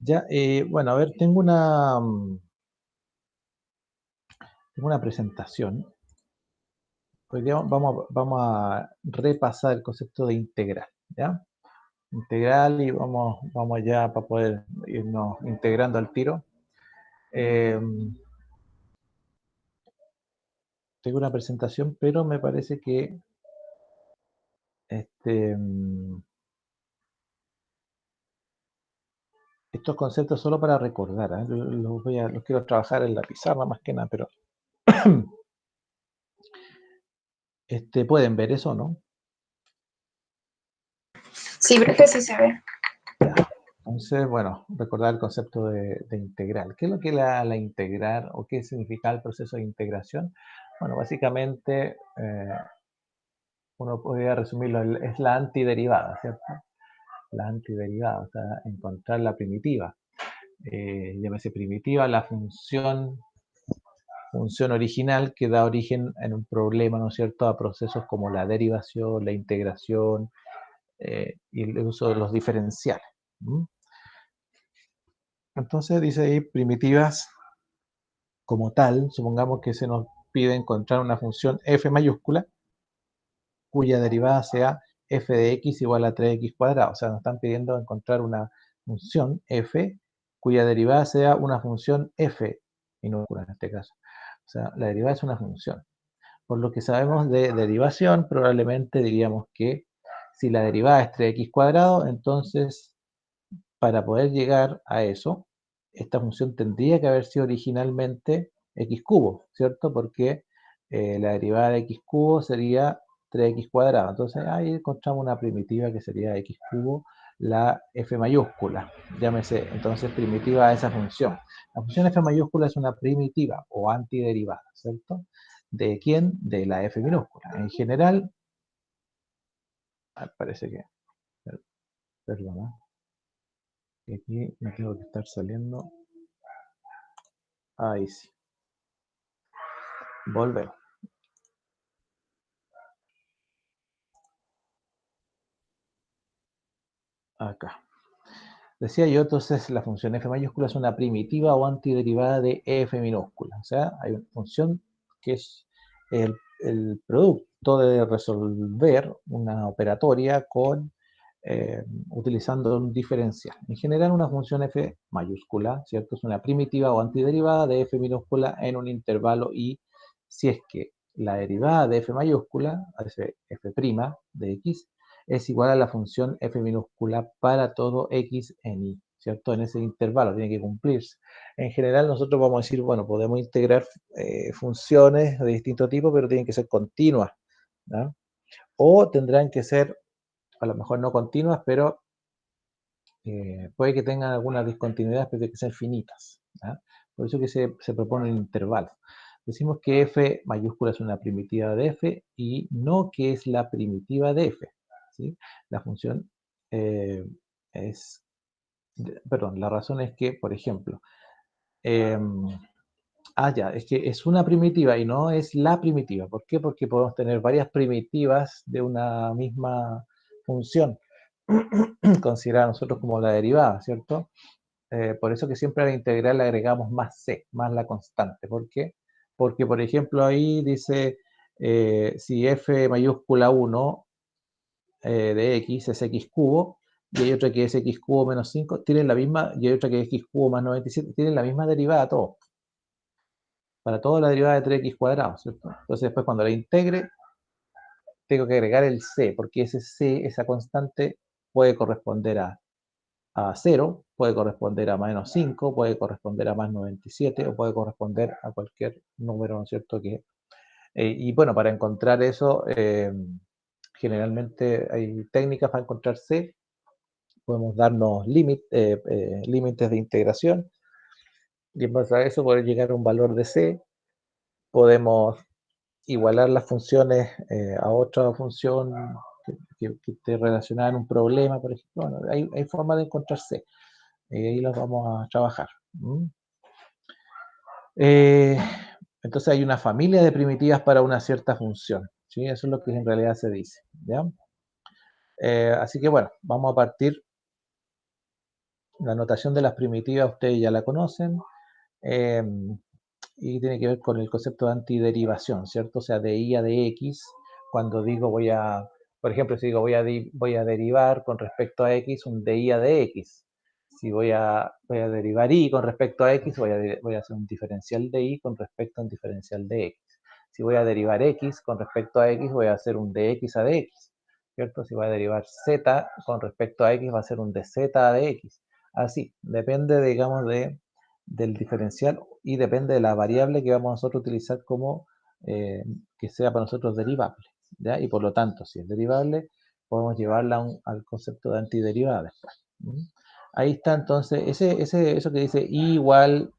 Ya, bueno, a ver, tengo una presentación. Hoy día vamos a repasar el concepto de integral, ¿ya? Integral y vamos ya para poder irnos integrando al tiro. Eh, Tengo una presentación, pero me parece que este, estos conceptos solo para recordar, ¿eh? Los quiero trabajar en la pizarra más que nada, pero pueden ver eso, ¿no? Sí, profe, sí se ve. Ya. Entonces, bueno, recordar el concepto de integral. ¿Qué es lo que es la integrar o qué significa el proceso de integración? Bueno, básicamente uno podría resumirlo, es la antiderivada, ¿cierto? La antiderivada, o sea, encontrar la primitiva. Llámese primitiva la función original que da origen en un problema, ¿no es cierto?, a procesos como la derivación, la integración y el uso de los diferenciales. Entonces dice ahí primitivas como tal, supongamos que se nos pide encontrar una función f mayúscula cuya derivada sea f de x igual a 3x cuadrado. O sea, nos están pidiendo encontrar una función f cuya derivada sea una función f minúscula en este caso. O sea, la derivada es una función. Por lo que sabemos de derivación, probablemente diríamos que si la derivada es 3x cuadrado, entonces para poder llegar a eso, esta función tendría que haber sido originalmente x cubo, ¿cierto? Porque la derivada de x cubo sería 3x cuadrado. Entonces ahí encontramos una primitiva que sería x cubo, la f mayúscula. Llámese entonces primitiva a esa función. La función f mayúscula es una primitiva o antiderivada, ¿cierto? ¿De quién? De la f minúscula. En general, parece que, perdona, aquí me tengo que estar saliendo. Ahí sí. Volvemos. Acá. Decía yo, entonces, la función f mayúscula es una primitiva o antiderivada de f minúscula. O sea, hay una función que es el producto de resolver una operatoria utilizando un diferencial. En general, una función f mayúscula, ¿cierto? Es una primitiva o antiderivada de f minúscula en un intervalo y si es que la derivada de f mayúscula, f' de x, es igual a la función f minúscula para todo x en y, ¿cierto? En ese intervalo tiene que cumplirse. En general nosotros vamos a decir, bueno, podemos integrar funciones de distinto tipo, pero tienen que ser continuas, ¿no? O tendrán que ser, a lo mejor no continuas, pero puede que tengan algunas discontinuidades, pero tienen que ser finitas, ¿no? Por eso que se propone un intervalo. Decimos que f mayúscula es una primitiva de f y no que es la primitiva de f. ¿Sí? La función es, perdón, la razón es que, por ejemplo, eh, ya, es que es una primitiva y no es la primitiva. ¿Por qué? Porque podemos tener varias primitivas de una misma función, considerada nosotros como la derivada, ¿cierto? Por eso que siempre a la integral le agregamos más c, más la constante. ¿Por qué? Porque, por ejemplo, ahí dice, si f mayúscula 1 de x es x cubo, y hay otra que es x cubo menos 5, tienen la misma, y hay otra que es x cubo más 97, tienen la misma derivada todos. Para todo la derivada de 3x cuadrado, ¿cierto? Entonces después cuando la integre, tengo que agregar el c, porque ese c, esa constante, puede corresponder a 0, puede corresponder a menos 5, puede corresponder a más 97 o puede corresponder a cualquier número, ¿no es cierto? Y bueno, para encontrar eso, generalmente hay técnicas para encontrar C, podemos darnos límites de integración y en base a eso poder llegar a un valor de C, podemos igualar las funciones a otra función que esté relacionada en un problema, por ejemplo. Bueno, hay formas de encontrar C. Y ahí los vamos a trabajar. Eh, entonces hay una familia de primitivas para una cierta función, ¿sí? Eso es lo que en realidad se dice, ¿ya? Así que bueno, vamos a partir La notación de las primitivas ustedes ya la conocen. Y tiene que ver con el concepto de antiderivación, ¿cierto? O sea, de y a de x, cuando digo por ejemplo, si digo voy a derivar con respecto a x un de y a de x. Si voy a derivar y con respecto a x, voy a hacer un diferencial de y con respecto a un diferencial de x. Si voy a derivar x con respecto a x, voy a hacer un de x a de x, ¿cierto? Si voy a derivar z con respecto a x, va a ser un de z a de x. Así, depende, digamos, del diferencial y depende de la variable que vamos nosotros a utilizar como que sea para nosotros derivable, ¿ya? Y por lo tanto, si es derivable, podemos llevarla al concepto de antiderivada después. Ahí está entonces, eso que dice y igual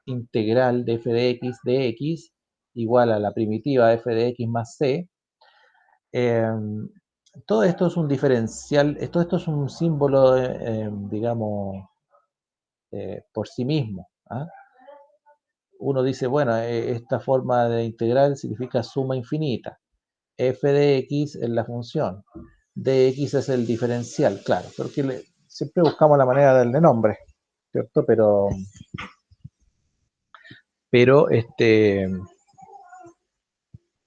integral de f de x igual a la primitiva f de x más c. Todo esto es un diferencial, todo esto es un símbolo, digamos, por sí mismo. ¿Ah? Uno dice, bueno, esta forma de integral significa suma infinita. F de x es la función. Dx es el diferencial, claro, porque siempre buscamos la manera de darle nombre, ¿cierto? Pero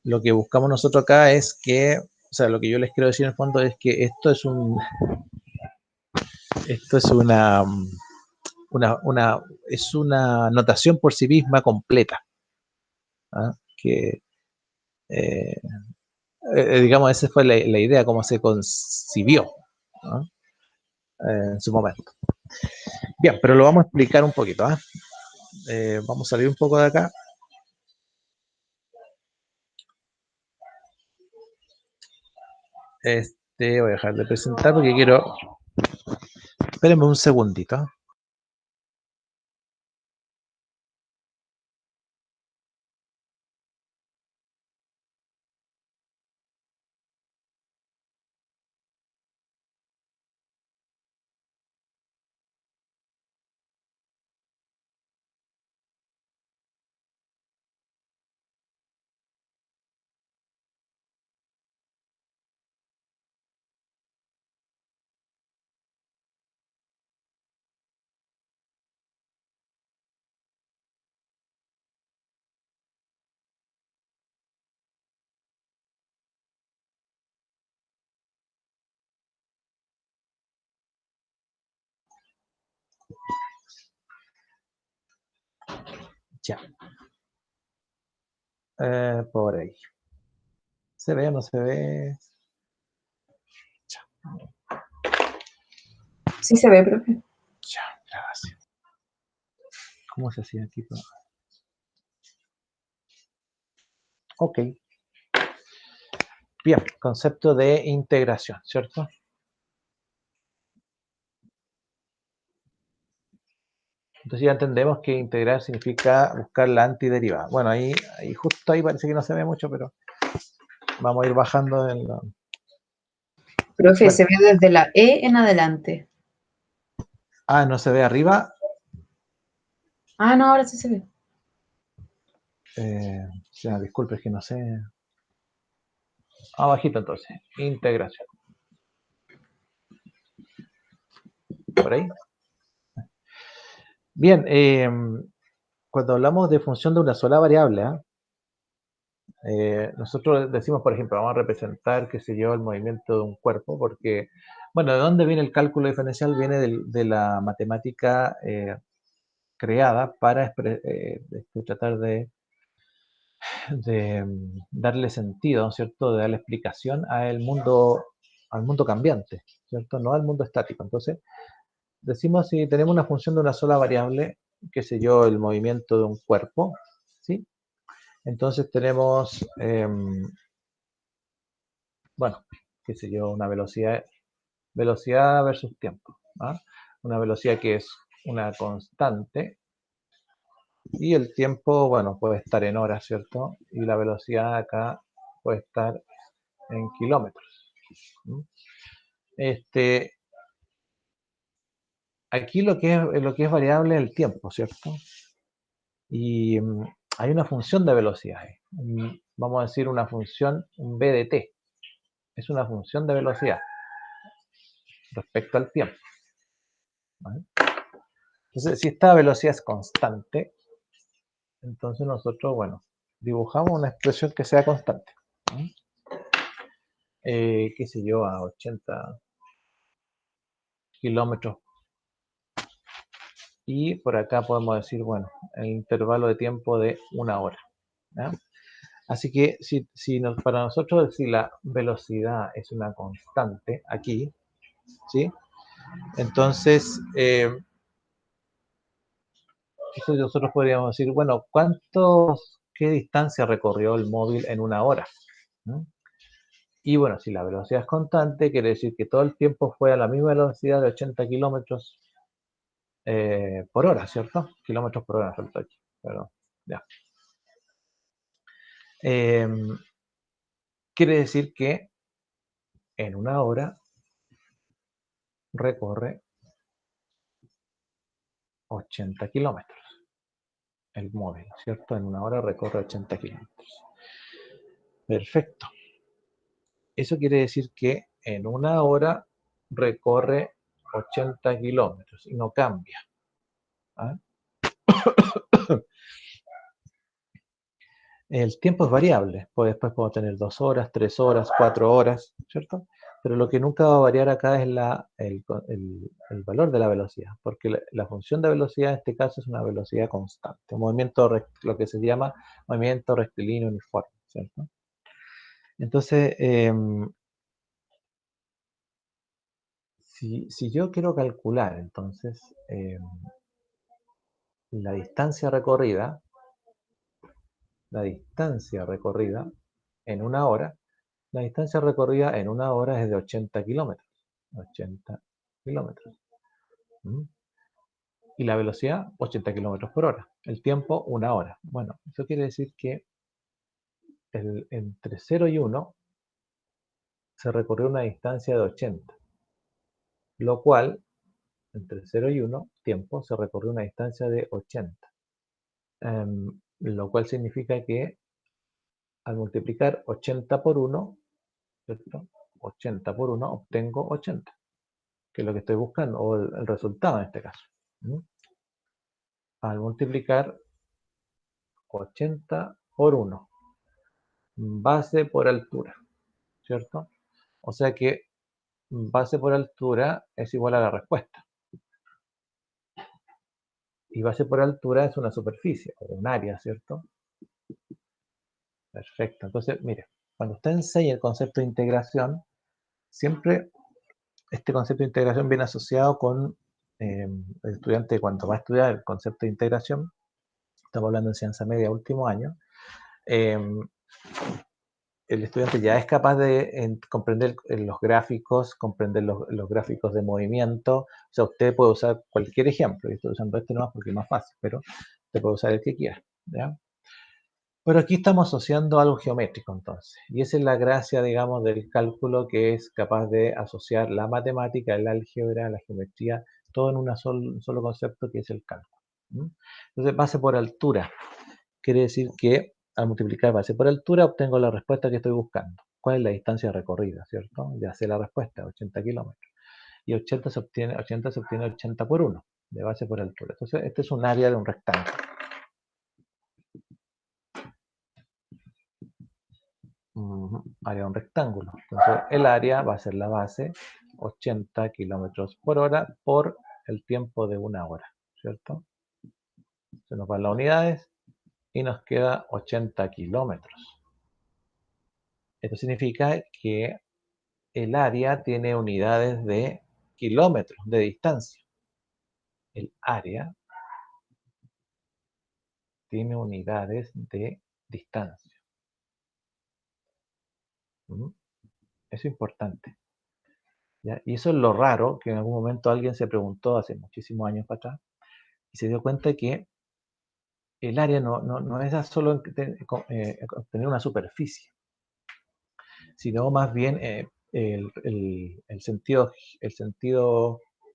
lo que buscamos nosotros acá es que, o sea, lo que yo les quiero decir en el fondo es que esto es es una notación por sí misma completa, ¿ah? Que eh, digamos, esa fue la idea, cómo se concibió, ¿no? En su momento. Bien, pero lo vamos a explicar un poquito. Vamos a salir un poco de acá. Voy a dejar de presentar porque quiero... Espérenme un segundito. Ya. Por ahí. ¿Se ve o no se ve? Ya. Sí se ve, profe. Ya, gracias. ¿Cómo se hacía aquí? Ok. Bien, concepto de integración, ¿cierto? Entonces ya entendemos que integrar significa buscar la antiderivada. Bueno, ahí justo ahí parece que no se ve mucho, pero vamos a ir bajando en la... Profe, Bueno. se ve desde la E en adelante. Ah, ¿no se ve arriba? Ah, no, ahora sí se ve. Disculpe, es que no sé. Abajito entonces, integración. Por ahí. Bien, cuando hablamos de función de una sola variable, nosotros decimos, por ejemplo, vamos a representar, qué sé yo, el movimiento de un cuerpo, porque, bueno, ¿de dónde viene el cálculo diferencial? Viene de la matemática creada para tratar de darle sentido, ¿cierto? De darle explicación al mundo cambiante, ¿cierto? No al mundo estático. Entonces, decimos si tenemos una función de una sola variable, qué sé yo, el movimiento de un cuerpo, ¿sí? Entonces tenemos, bueno, qué sé yo, una velocidad versus tiempo, ¿ah? Una velocidad que es una constante y el tiempo, bueno, puede estar en horas, ¿cierto? Y la velocidad acá puede estar en kilómetros. Aquí lo que es variable es el tiempo, ¿cierto? Y hay una función de velocidad. Vamos a decir una función, un b de t. Es una función de velocidad respecto al tiempo. ¿vale? Entonces, si esta velocidad es constante, entonces nosotros, bueno, dibujamos una expresión que sea constante. ¿Mm? Qué sé yo, a 80 kilómetros. Y por acá podemos decir, bueno, el intervalo de tiempo de 1 hora. ¿Ya? Así que para nosotros, si la velocidad es una constante aquí, ¿sí? Entonces, nosotros podríamos decir, bueno, ¿qué distancia recorrió el móvil en 1 hora? ¿Mm? Y bueno, si la velocidad es constante, quiere decir que todo el tiempo fue a la misma velocidad de 80 kilómetros por hora, ¿cierto? Kilómetros por hora, falta aquí, pero ya. Quiere decir que en 1 hora recorre 80 kilómetros el móvil, ¿cierto? En 1 hora recorre 80 kilómetros. Perfecto. Eso quiere decir que en 1 hora recorre 80 kilómetros y no cambia. ¿Ah? El tiempo es variable, pues después podemos tener 2 horas, 3 horas, 4 horas, ¿cierto? Pero lo que nunca va a variar acá es el valor de la velocidad, porque la función de velocidad en este caso es una velocidad constante, un movimiento, lo que se llama movimiento rectilíneo uniforme, ¿cierto? Entonces, si yo quiero calcular entonces la distancia recorrida en 1 hora, la distancia recorrida en 1 hora es de 80 kilómetros. 80 kilómetros. ¿Mm? Y la velocidad, 80 kilómetros por hora. El tiempo, 1 hora. Bueno, eso quiere decir que entre 0 y 1 se recorrió una distancia de 80. Lo cual, entre 0 y 1, tiempo, se recorrió una distancia de 80. Lo cual significa que al multiplicar 80 por 1, ¿cierto? 80 por 1 obtengo 80, que es lo que estoy buscando, o el resultado en este caso. ¿Mm? Al multiplicar 80 por 1, base por altura, ¿cierto? O sea que base por altura es igual a la respuesta. Y base por altura es una superficie, o un área, ¿cierto? Perfecto. Entonces, mire, cuando usted enseña el concepto de integración, siempre este concepto de integración viene asociado con el estudiante cuando va a estudiar el concepto de integración. Estamos hablando de enseñanza media, último año. El estudiante ya es capaz de comprender los gráficos, comprender los gráficos de movimiento. O sea, usted puede usar cualquier ejemplo. Yo estoy usando este nomás porque es más fácil, pero usted puede usar el que quiera, ¿ya? Pero aquí estamos asociando algo geométrico entonces. Y esa es la gracia, digamos, del cálculo, que es capaz de asociar la matemática, el álgebra, la geometría, todo en un solo concepto que es el cálculo. Entonces, base por altura. Quiere decir que al multiplicar base por altura obtengo la respuesta que estoy buscando. ¿Cuál es la distancia recorrida, cierto? Ya sé la respuesta, 80 kilómetros. Y 80 se obtiene 80 por 1, de base por altura. Entonces, este es un área de un rectángulo. Área de un rectángulo. Entonces, el área va a ser la base, 80 kilómetros por hora, por el tiempo de 1 hora, ¿cierto? Se nos van las unidades y nos queda 80 kilómetros. Esto significa que el área tiene unidades de kilómetros de distancia. El área tiene unidades de distancia. Eso es importante, ¿ya? Y eso es lo raro, que en algún momento alguien se preguntó hace muchísimos años para atrás y se dio cuenta que el área no es solo tener una superficie, sino más bien el sentido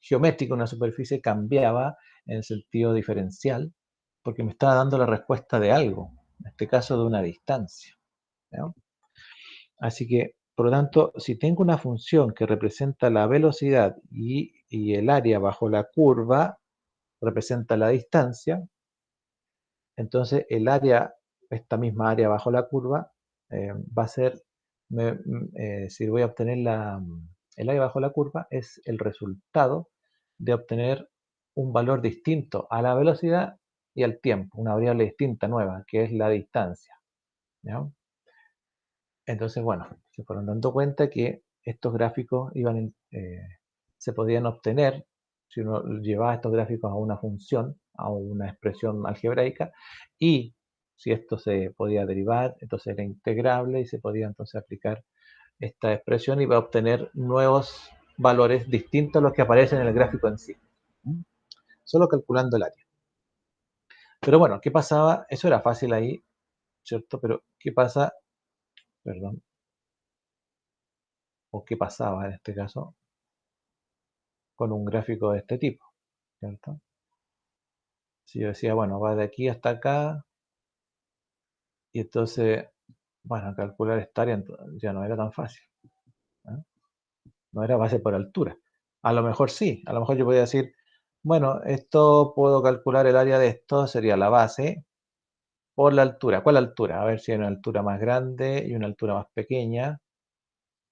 geométrico de una superficie cambiaba en el sentido diferencial, porque me estaba dando la respuesta de algo, en este caso de una distancia, ¿no? Así que, por lo tanto, si tengo una función que representa la velocidad y y el área bajo la curva representa la distancia. Entonces el área, esta misma área bajo la curva, va a ser, si voy a obtener el área bajo la curva, es el resultado de obtener un valor distinto a la velocidad y al tiempo, una variable distinta nueva, que es la distancia. ¿Ya? Entonces, bueno, se fueron dando cuenta que estos gráficos se podían obtener si uno llevaba estos gráficos a una función, a una expresión algebraica, y si esto se podía derivar, entonces era integrable y se podía entonces aplicar esta expresión y va a obtener nuevos valores distintos a los que aparecen en el gráfico en sí. Solo calculando el área. Pero bueno, ¿qué pasaba? Eso era fácil ahí, ¿cierto? Pero ¿qué pasa? Perdón. O qué pasaba en este caso con un gráfico de este tipo, ¿cierto? Si yo decía, bueno, va de aquí hasta acá, y entonces, bueno, calcular esta área ya no era tan fácil. ¿Eh? No era base por altura. A lo mejor sí, a lo mejor yo podía decir, bueno, esto puedo calcular el área de esto, sería la base, por la altura. ¿Cuál altura? A ver si hay una altura más grande y una altura más pequeña.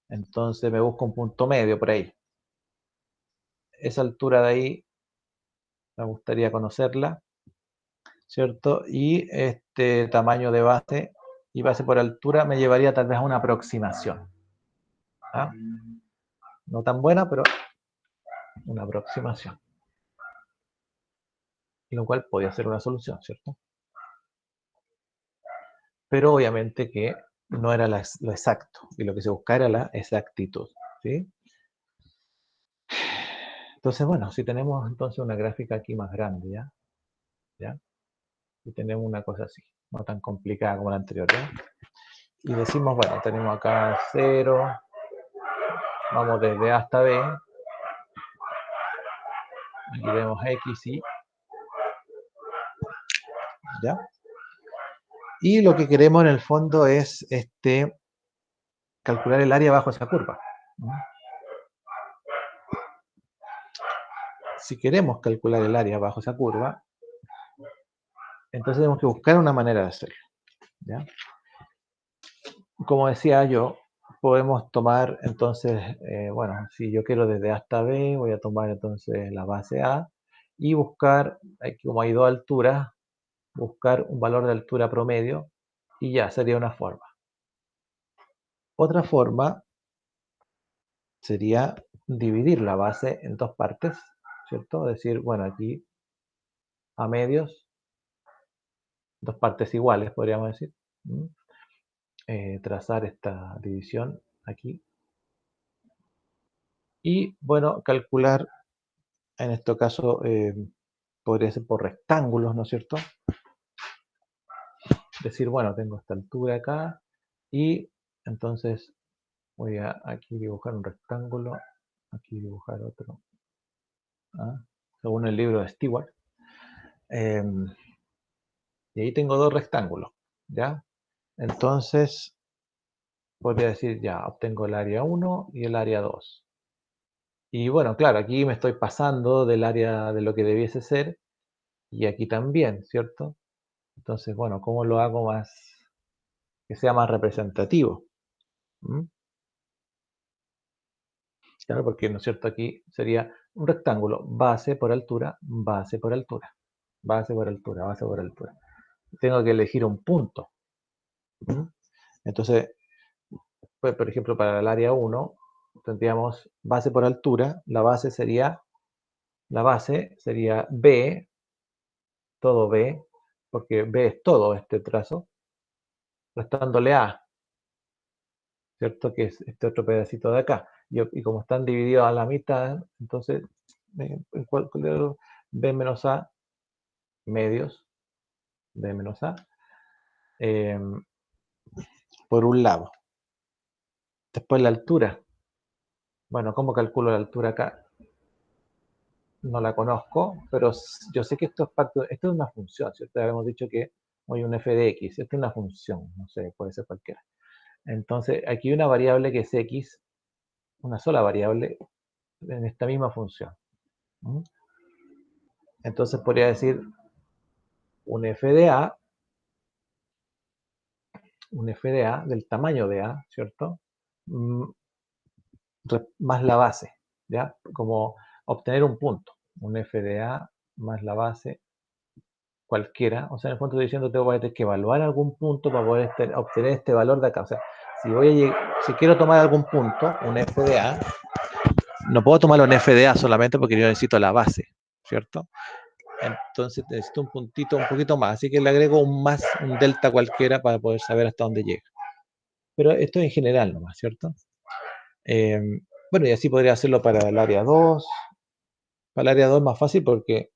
Entonces me busco un punto medio por ahí. Esa altura de ahí me gustaría conocerla, ¿cierto? Y este tamaño de base y base por altura me llevaría tal vez a una aproximación. ¿Ah? No tan buena, pero una aproximación. Lo cual podía ser una solución, ¿cierto? Pero obviamente que no era lo exacto, y lo que se buscaba era la exactitud, ¿sí? Entonces, bueno, si tenemos entonces una gráfica aquí más grande, ¿ya? Y tenemos una cosa así, no tan complicada como la anterior, ¿ya? Y decimos, bueno, tenemos acá 0, vamos desde A hasta B, aquí vemos X, Y, ¿ya? Y lo que queremos en el fondo es calcular el área bajo esa curva, ¿no? Si queremos calcular el área bajo esa curva, entonces tenemos que buscar una manera de hacerlo, ¿ya? Como decía yo, podemos tomar entonces, bueno, si yo quiero desde A hasta B, voy a tomar entonces la base A y buscar, como hay dos alturas, buscar un valor de altura promedio y ya sería una forma. Otra forma sería dividir la base en dos partes, ¿cierto? Decir, bueno, aquí a medios, dos partes iguales, podríamos decir. Trazar esta división aquí. Y, bueno, calcular, en este caso, podría ser por rectángulos, ¿no es cierto? Decir, bueno, tengo esta altura acá y entonces voy a aquí dibujar un rectángulo, aquí dibujar otro, según el libro de Stewart. Y ahí tengo dos rectángulos, ¿ya? Entonces, podría decir, ya, obtengo el área 1 y el área 2. Y bueno, claro, aquí me estoy pasando del área de lo que debiese ser, y aquí también, ¿cierto? Entonces, bueno, ¿cómo lo hago más, que sea más representativo? ¿Mm? Claro, porque, ¿no es cierto? Aquí sería un rectángulo, base por altura, base por altura, base por altura, base por altura. Tengo que elegir un punto. ¿Mm? Entonces, pues, por ejemplo, para el área 1, tendríamos base por altura, la base sería B, todo B, porque B es todo este trazo, restándole A, ¿cierto? Que es este otro pedacito de acá. Y como están divididos a la mitad, entonces, ¿en cuál B menos A, medios, B menos A, eh, por un lado. Después la altura. Bueno, ¿cómo calculo la altura acá? No la conozco, pero yo sé que esto es una función, ¿cierto? Habíamos dicho que hay un f de x, esto es una función, no sé, puede ser cualquiera. Entonces, aquí hay una variable que es x, una sola variable en esta misma función. ¿Mm? Entonces podría decir un FDA del tamaño de A, ¿cierto? Mm, Más la base, ¿ya? Como obtener un punto. Un FDA más la base cualquiera. O sea, en el fondo estoy diciendo que voy a tener que evaluar algún punto para poder obtener este valor de acá. O sea, si quiero tomar algún punto, un FDA, no puedo tomar un FDA solamente porque yo necesito la base, ¿cierto? Entonces necesito un puntito un poquito más, así que le agrego un más, un delta cualquiera para poder saber hasta dónde llega. Pero esto en general nomás, ¿cierto? Eh, bueno, y así podría hacerlo para el área 2. Para el área 2 es más fácil porque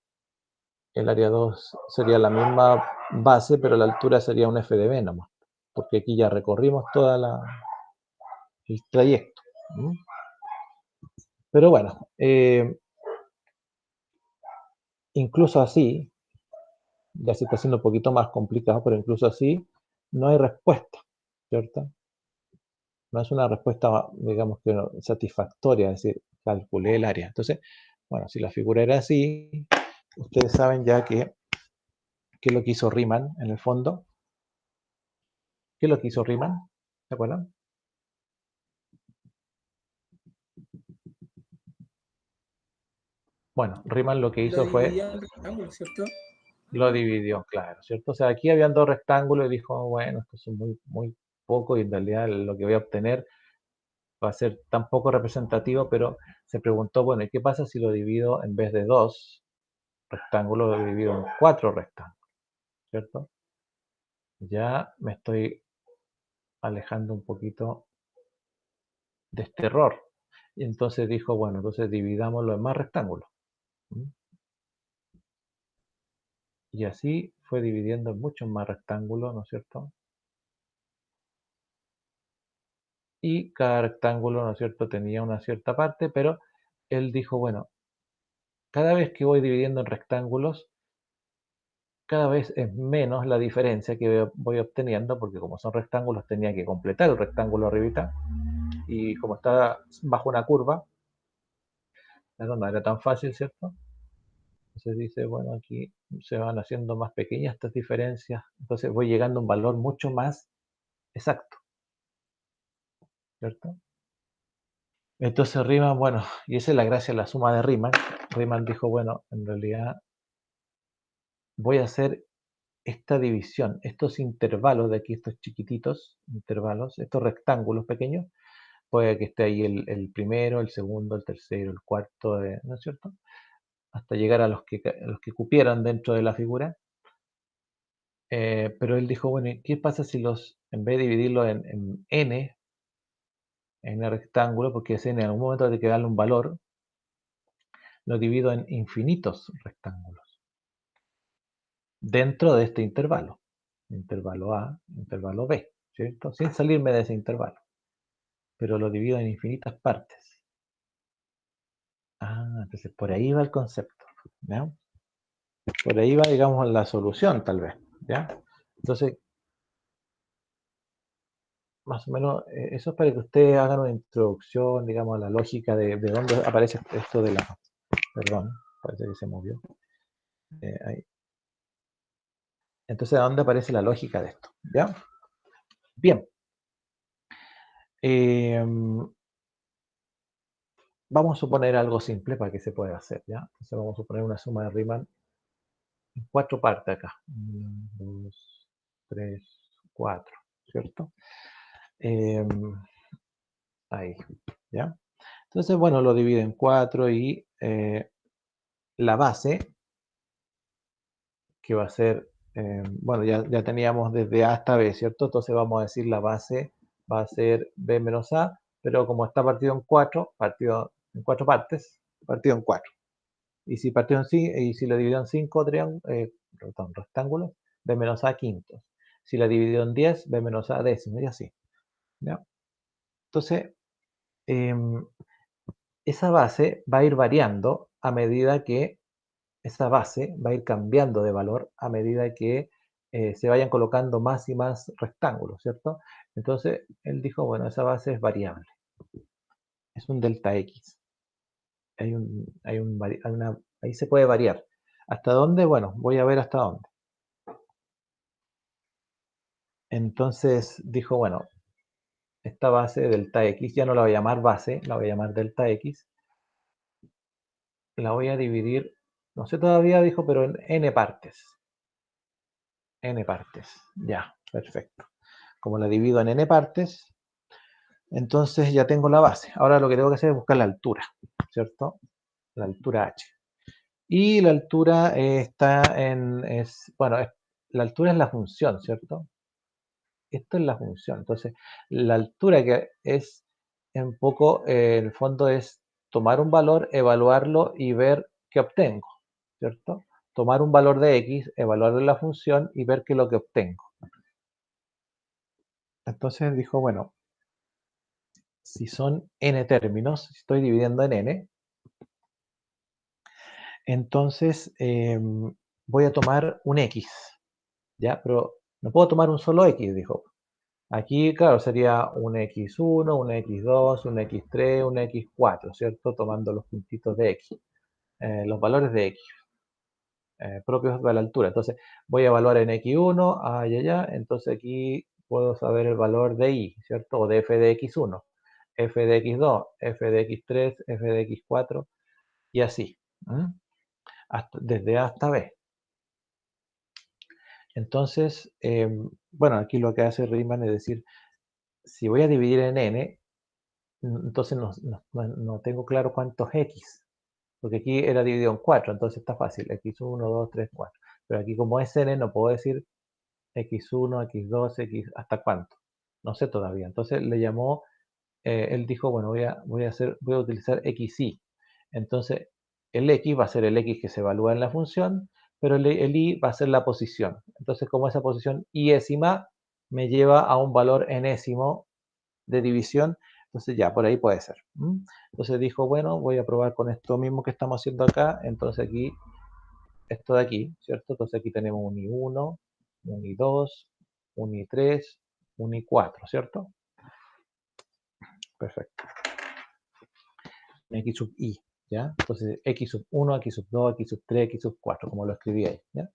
el área 2 sería la misma base, pero la altura sería un FDB nomás, porque aquí ya recorrimos todo el trayecto. ¿Mm? Pero bueno, incluso así, ya se está haciendo un poquito más complicado, pero incluso así no hay respuesta, ¿cierto? No es una respuesta, digamos que satisfactoria, es decir, calculé el área. Entonces, bueno, si la figura era así, ustedes saben ya qué es lo que hizo Riemann en el fondo. ¿Qué es lo que hizo Riemann? ¿Se acuerdan? Bueno, Riemann lo que Lo hizo fue, dividía en rectángulos, ¿cierto? lo dividió, claro, ¿cierto? O sea, aquí habían dos rectángulos y dijo, bueno, estos son muy poco y en realidad lo que voy a obtener va a ser tan poco representativo, pero se preguntó, bueno, ¿y qué pasa si lo divido en vez de dos rectángulos, lo divido en cuatro rectángulos, ¿cierto? Ya me estoy alejando un poquito de este error. Y entonces dijo, bueno, entonces dividámoslo en más rectángulos. ¿Mm? Y así fue dividiendo en muchos más rectángulos, ¿no es cierto? Y cada rectángulo, ¿no es cierto?, tenía una cierta parte, pero él dijo, bueno, cada vez que voy dividiendo en rectángulos, cada vez es menos la diferencia que voy obteniendo, porque como son rectángulos tenía que completar el rectángulo arribita, y como está bajo una curva, no era tan fácil, ¿cierto? Entonces dice, bueno, aquí se van haciendo más pequeñas estas diferencias, entonces voy llegando a un valor mucho más exacto, ¿cierto? Entonces Riemann, bueno, y esa es la gracia de la suma de Riemann. Riemann dijo, bueno, en realidad voy a hacer esta división, estos intervalos de aquí, estos chiquititos intervalos, estos rectángulos pequeños, puede que esté ahí el primero, el segundo, el tercero, el cuarto, ¿no es cierto? Hasta llegar a los que cupieran dentro de la figura. Pero él dijo, bueno, ¿qué pasa si en vez de dividirlo en n, en el rectángulo, porque ese n en algún momento hay que darle un valor, lo divido en infinitos rectángulos dentro de este intervalo A, intervalo B, ¿cierto? Sin salirme de ese intervalo, pero lo divido en infinitas partes. Entonces por ahí va el concepto, ¿ya? Por ahí va, digamos, la solución, tal vez, ¿ya? Entonces, más o menos, eso es para que ustedes hagan una introducción, digamos, a la lógica de dónde aparece esto de la... Perdón, parece que se movió. Ahí. Entonces, ¿a dónde aparece la lógica de esto? ¿Ya? Bien. Vamos a suponer algo simple para que se pueda hacer, ¿ya? Entonces vamos a suponer una suma de Riemann en cuatro partes acá. 1, 2, 3, 4, ¿cierto? Ahí, ¿ya? Entonces, bueno, lo divide en cuatro y la base, que va a ser, bueno, ya teníamos desde A hasta B, ¿cierto? Entonces vamos a decir la base va a ser B menos A, pero como está partido en cuatro partes, partido en cuatro. Y si lo dividió en 5 rectángulos, B menos A quintos. Si la dividió en 10, B menos A décimos, y así. ¿Ya? Entonces, esa base va a ir variando a medida que esa base va a ir cambiando de valor a medida que se vayan colocando más y más rectángulos, ¿cierto? Entonces, él dijo, bueno, esa base es variable. Es un delta X. ahí se puede variar. ¿Hasta dónde? Bueno, voy a ver hasta dónde. Entonces dijo, bueno, esta base delta x, ya no la voy a llamar base, la voy a llamar delta x, la voy a dividir, no sé todavía, dijo, pero en n partes. N partes, ya, perfecto. Como la divido en n partes, entonces ya tengo la base. Ahora lo que tengo que hacer es buscar la altura, ¿cierto? La altura h. Y la altura está en, bueno, la altura es la función, ¿cierto? Esto es la función. Entonces, la altura que es un poco, en el fondo es tomar un valor, evaluarlo y ver qué obtengo, ¿cierto? Tomar un valor de x, evaluarlo en la función y ver qué es lo que obtengo. Entonces dijo, bueno, si son n términos, si estoy dividiendo en n, entonces voy a tomar un x, ¿ya? Pero no puedo tomar un solo x, dijo. Aquí, claro, sería un x1, un x2, un x3, un x4, ¿cierto? Tomando los puntitos de x, los valores de x, propios de la altura. Entonces, voy a evaluar en x1, allá, entonces aquí puedo saber el valor de y, ¿cierto? O de f de x1, f de x2, f de x3, f de x4, y así, desde A hasta B. Entonces, bueno, aquí lo que hace Riemann es decir, si voy a dividir en n, entonces no tengo claro cuántos x, porque aquí era dividido en 4, entonces está fácil, x1, 2, 3, 4. Pero aquí como es n, no puedo decir x1, x2, x, ¿hasta cuánto? No sé todavía. Entonces le llamó, él dijo, bueno, voy a utilizar xy. Entonces, el x va a ser el x que se evalúa en la función, pero el y va a ser la posición. Entonces, como esa posición iésima me lleva a un valor enésimo de división, entonces ya, por ahí puede ser. Entonces dijo, bueno, voy a probar con esto mismo que estamos haciendo acá, entonces aquí, esto de aquí, ¿cierto? Entonces aquí tenemos un I1, un I2, un I3, un I4, ¿cierto? Perfecto. X sub I, ¿ya? Entonces X sub 1, X sub 2, X sub 3, X sub 4, como lo escribí ahí, ¿ya?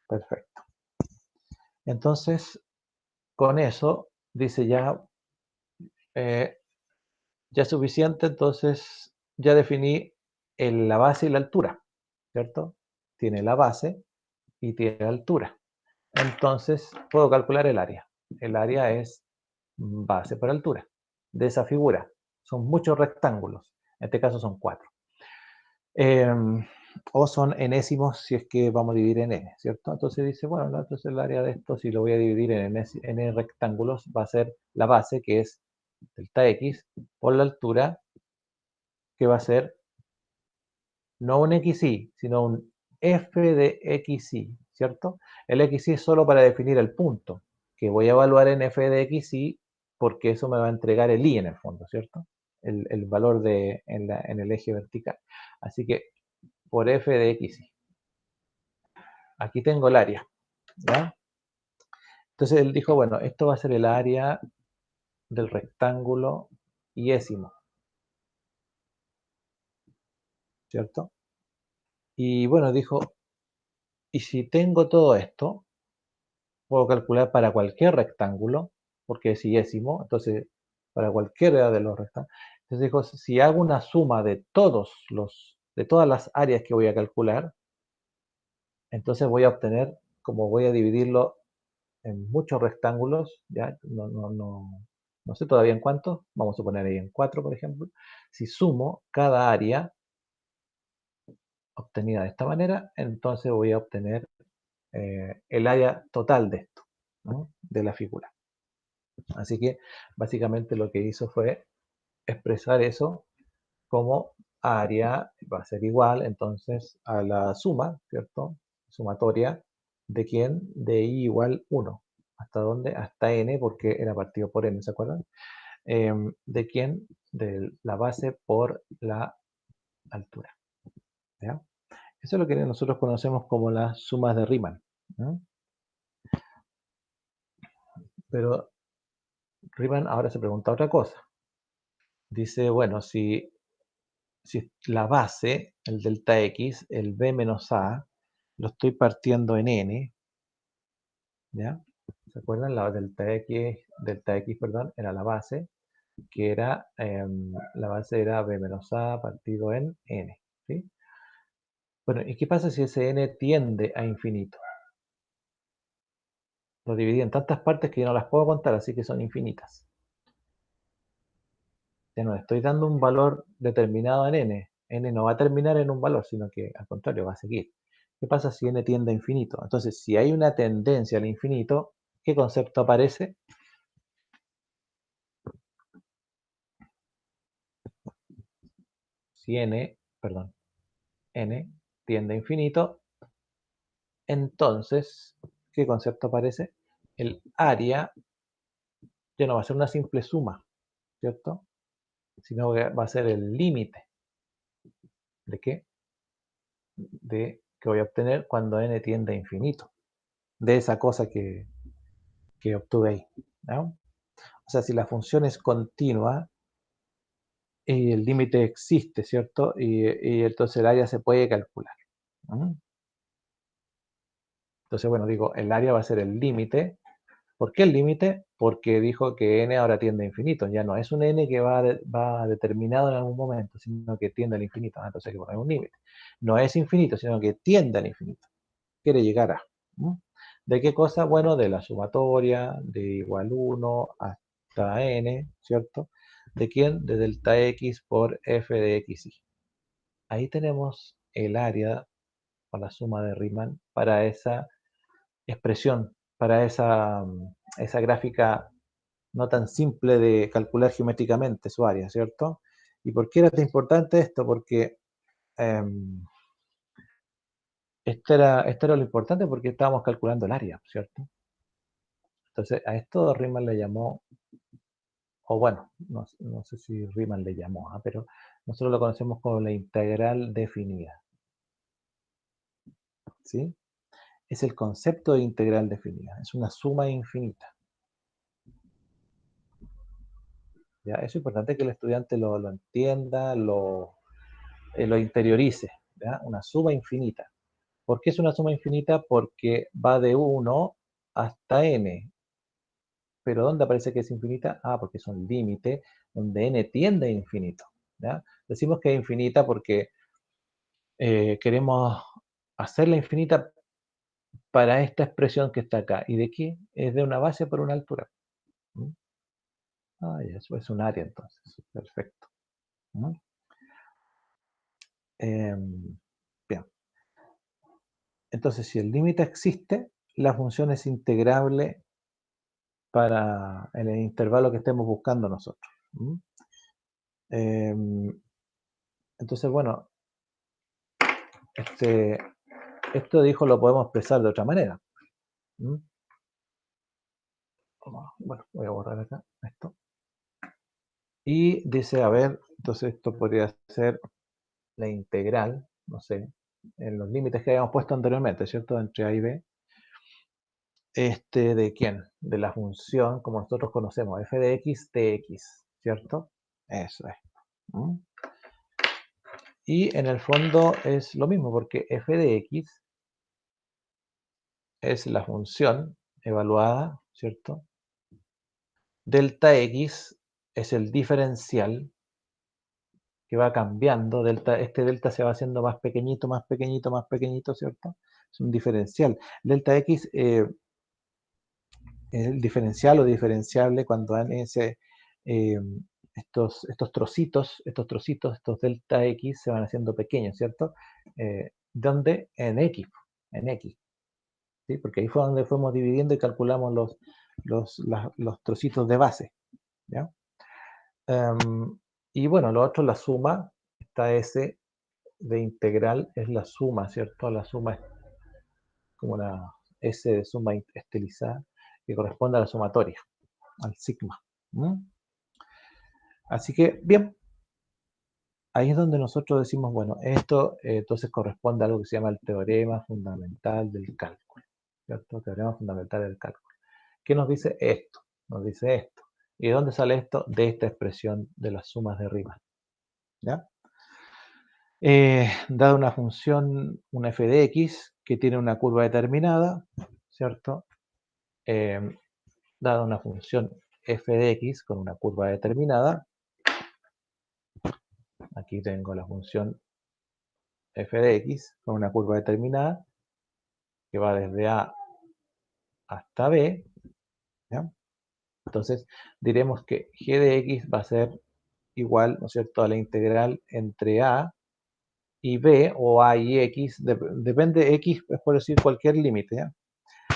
Perfecto. Entonces, con eso, dice ya, ya es suficiente, entonces ya definí la base y la altura, ¿cierto? Tiene la base y tiene la altura. Entonces puedo calcular el área. El área es base por altura de esa figura. Son muchos rectángulos. En este caso son 4. O son enésimos si es que vamos a dividir en n, ¿cierto? Entonces dice, bueno, entonces el área de esto, si lo voy a dividir en n rectángulos, va a ser la base, que es delta x, por la altura, que va a ser no un xy, sino un f de xy, ¿cierto? El xy es solo para definir el punto, que voy a evaluar en f de xy, porque eso me va a entregar el y en el fondo, ¿cierto? El valor en el eje vertical. Así que por f de xy. Aquí tengo el área, ¿ya? Entonces él dijo, bueno, esto va a ser el área del rectángulo iésimo, ¿cierto? Y bueno, dijo, y si tengo todo esto, puedo calcular para cualquier rectángulo, porque es iésimo, entonces para cualquiera de los rectángulos. Entonces dijo, si hago una suma de todas las áreas que voy a calcular, entonces voy a obtener, como voy a dividirlo en muchos rectángulos, ya no sé todavía en cuántos, vamos a poner ahí en 4, por ejemplo. Si sumo cada área obtenida de esta manera, entonces voy a obtener el área total de esto, ¿no? De la figura. Así que básicamente lo que hizo fue expresar eso como área va a ser igual entonces a la suma, ¿cierto? Sumatoria de quién? De i igual 1. ¿Hasta dónde? Hasta n, porque era partido por n, ¿se acuerdan? ¿De quién? De la base por la altura. ¿Ya? Eso es lo que nosotros conocemos como las sumas de Riemann. ¿No? Pero Riemann ahora se pregunta otra cosa. Dice, bueno, si si la base, el delta x, el b menos a, lo estoy partiendo en n, ¿ya? ¿Se acuerdan? La delta x, perdón, era la base, que era, la base era b menos a partido en n, ¿sí? Bueno, ¿y qué pasa si ese n tiende a infinito? Lo dividí en tantas partes que yo no las puedo contar, así que son infinitas. Ya no estoy dando un valor determinado en n. N no va a terminar en un valor, sino que al contrario va a seguir. ¿Qué pasa si n tiende a infinito? Entonces, si hay una tendencia al infinito, ¿qué concepto aparece? Si n tiende a infinito, entonces, ¿qué concepto aparece? El área ya no va a ser una simple suma, ¿cierto? Sino que va a ser el límite. ¿De qué? De que voy a obtener cuando n tiende a infinito. De esa cosa que obtuve ahí, ¿no? O sea, si la función es continua y el límite existe, ¿cierto? Y entonces el área se puede calcular. ¿Mm? Entonces, bueno, digo, el área va a ser el límite. ¿Por qué el límite? Porque dijo que n ahora tiende a infinito. Ya no es un n que va determinado en algún momento, sino que tiende al infinito. Entonces hay que poner un límite. No es infinito, sino que tiende al infinito. Quiere llegar a. ¿Mm? ¿De qué cosa? Bueno, de la sumatoria, de igual 1 hasta n, ¿cierto? ¿De quién? De delta x por f de xy. Ahí tenemos el área o la suma de Riemann para esa expresión, para esa gráfica no tan simple de calcular geométricamente su área, ¿cierto? ¿Y por qué era tan importante esto? Porque esto era lo importante porque estábamos calculando el área, ¿cierto? Entonces a esto Riemann le llamó, o bueno, no sé si Riemann le llamó, pero nosotros lo conocemos como la integral definida, ¿sí? Es el concepto de integral definida, es una suma infinita. ¿Ya? Es importante que el estudiante lo entienda, lo interiorice, ¿ya? Una suma infinita. ¿Por qué es una suma infinita? Porque va de 1 hasta n. ¿Pero dónde aparece que es infinita? Ah, porque es un límite donde n tiende a infinito, ¿ya? Decimos que es infinita porque queremos hacerla infinita para esta expresión que está acá. ¿Y de qué? Es de una base por una altura. ¿Mm? Ah, eso es un área entonces. Perfecto. ¿Mm? Bien. Entonces, si el límite existe, la función es integrable para en el intervalo que estemos buscando nosotros. ¿Mm? Entonces, bueno, esto dijo lo podemos expresar de otra manera. ¿Mm? Bueno, voy a borrar acá esto. Y dice, a ver, entonces esto podría ser la integral, no sé, en los límites que habíamos puesto anteriormente, ¿cierto? Entre A y B. ¿De quién? De la función, como nosotros conocemos, f de x, dx, ¿cierto? Eso es. ¿Mm? Y en el fondo es lo mismo, porque f de x es la función evaluada, ¿cierto? Delta x es el diferencial que va cambiando. Este delta se va haciendo más pequeñito, más pequeñito, más pequeñito, ¿cierto? Es un diferencial. Delta x es el diferencial o diferenciable cuando dan eh, estos trocitos, estos delta x se van haciendo pequeños, ¿cierto? ¿Dónde? En x, ¿sí? Porque ahí fue donde fuimos dividiendo y calculamos los trocitos de base, ¿ya? Y bueno, lo otro, la suma, esta S de integral es la suma, ¿cierto? La suma es como una S de suma estilizada que corresponde a la sumatoria, al sigma. ¿Mm? Así que, bien, ahí es donde nosotros decimos, bueno, esto entonces corresponde a algo que se llama el teorema fundamental del cálculo, ¿cierto? Teorema fundamental del cálculo. ¿Qué nos dice esto? Nos dice esto. ¿Y de dónde sale esto? De esta expresión de las sumas de Riemann, ¿ya? Dada una función, una f de x, que tiene una curva determinada, ¿cierto? Dada una función f de x con una curva determinada, aquí tengo la función f de x con una curva determinada que va desde a hasta b, ¿ya? Entonces diremos que g de x va a ser igual, ¿no es cierto?, a la integral entre a y b, o a y x, depende, x es por decir cualquier límite, ¿ya?,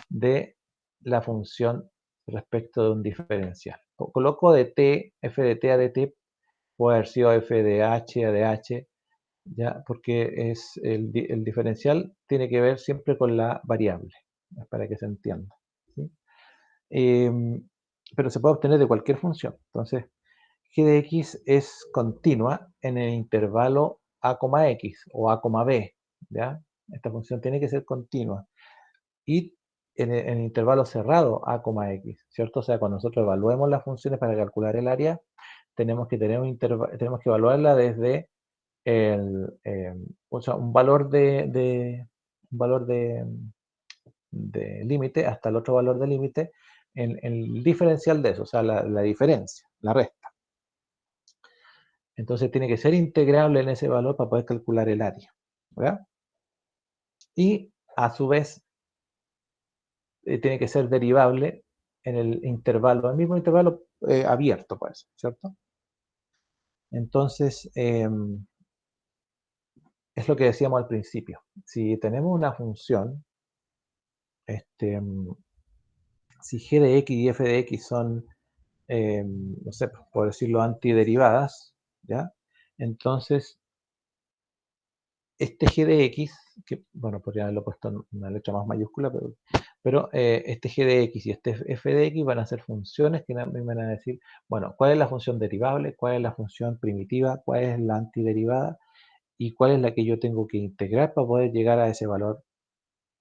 de la función respecto de un diferencial. Coloco de t, f de t a de t, puede haber sido f de h a de h, ¿ya?, porque es el diferencial tiene que ver siempre con la variable, para que se entienda, ¿sí? Pero se puede obtener de cualquier función. Entonces, g de x es continua en el intervalo a, x o a, b, ¿ya? Esta función tiene que ser continua. Y en el intervalo cerrado a, x, ¿cierto? O sea, cuando nosotros evaluemos las funciones para calcular el área, tenemos que tener tenemos que evaluarla desde o sea, un valor de límite hasta el otro valor de límite, en el diferencial de eso, o sea, la diferencia, la resta. Entonces tiene que ser integrable en ese valor para poder calcular el área, ¿verdad? Y a su vez tiene que ser derivable en el intervalo, el mismo intervalo abierto, pues, ¿cierto? Entonces, es lo que decíamos al principio. Si tenemos una función, si g de x y f de x son, no sé, por decirlo, antiderivadas, ¿ya? Entonces, este g de x, que, bueno, podría haberlo puesto en una letra más mayúscula, pero este g de x y este f de x van a ser funciones que me van a decir, bueno, ¿cuál es la función derivable? ¿Cuál es la función primitiva? ¿Cuál es la antiderivada? ¿Y cuál es la que yo tengo que integrar para poder llegar a ese valor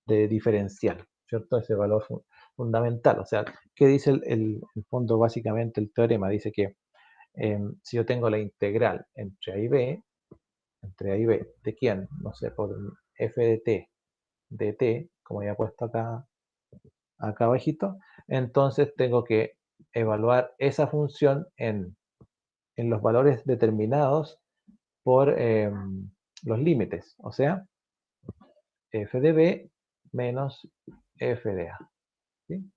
de diferencial, ¿cierto? Ese valor fundamental. O sea, ¿qué dice el fondo? Básicamente el teorema dice que si yo tengo la integral entre a y b, ¿de quién? No sé, por f de t, de t, como ya he puesto acá abajito, entonces tengo que evaluar esa función en los valores determinados por los límites, o sea, f de b menos f de a, ¿sí?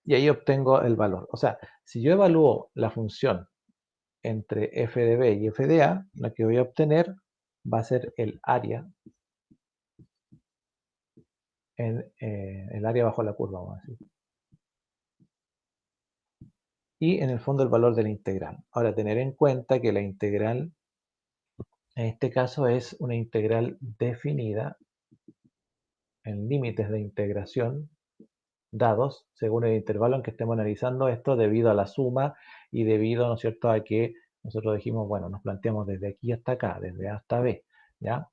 Y ahí obtengo el valor. O sea, si yo evalúo la función entre f de b y f de a, lo que voy a obtener va a ser el área en el área bajo la curva, vamos a decir. Y en el fondo el valor de la integral. Ahora, tener en cuenta que la integral, en este caso, es una integral definida en límites de integración dados según el intervalo en que estemos analizando esto, debido a la suma y debido, ¿no es cierto?, a que nosotros dijimos, bueno, nos planteamos desde aquí hasta acá, desde A hasta B, ¿ya?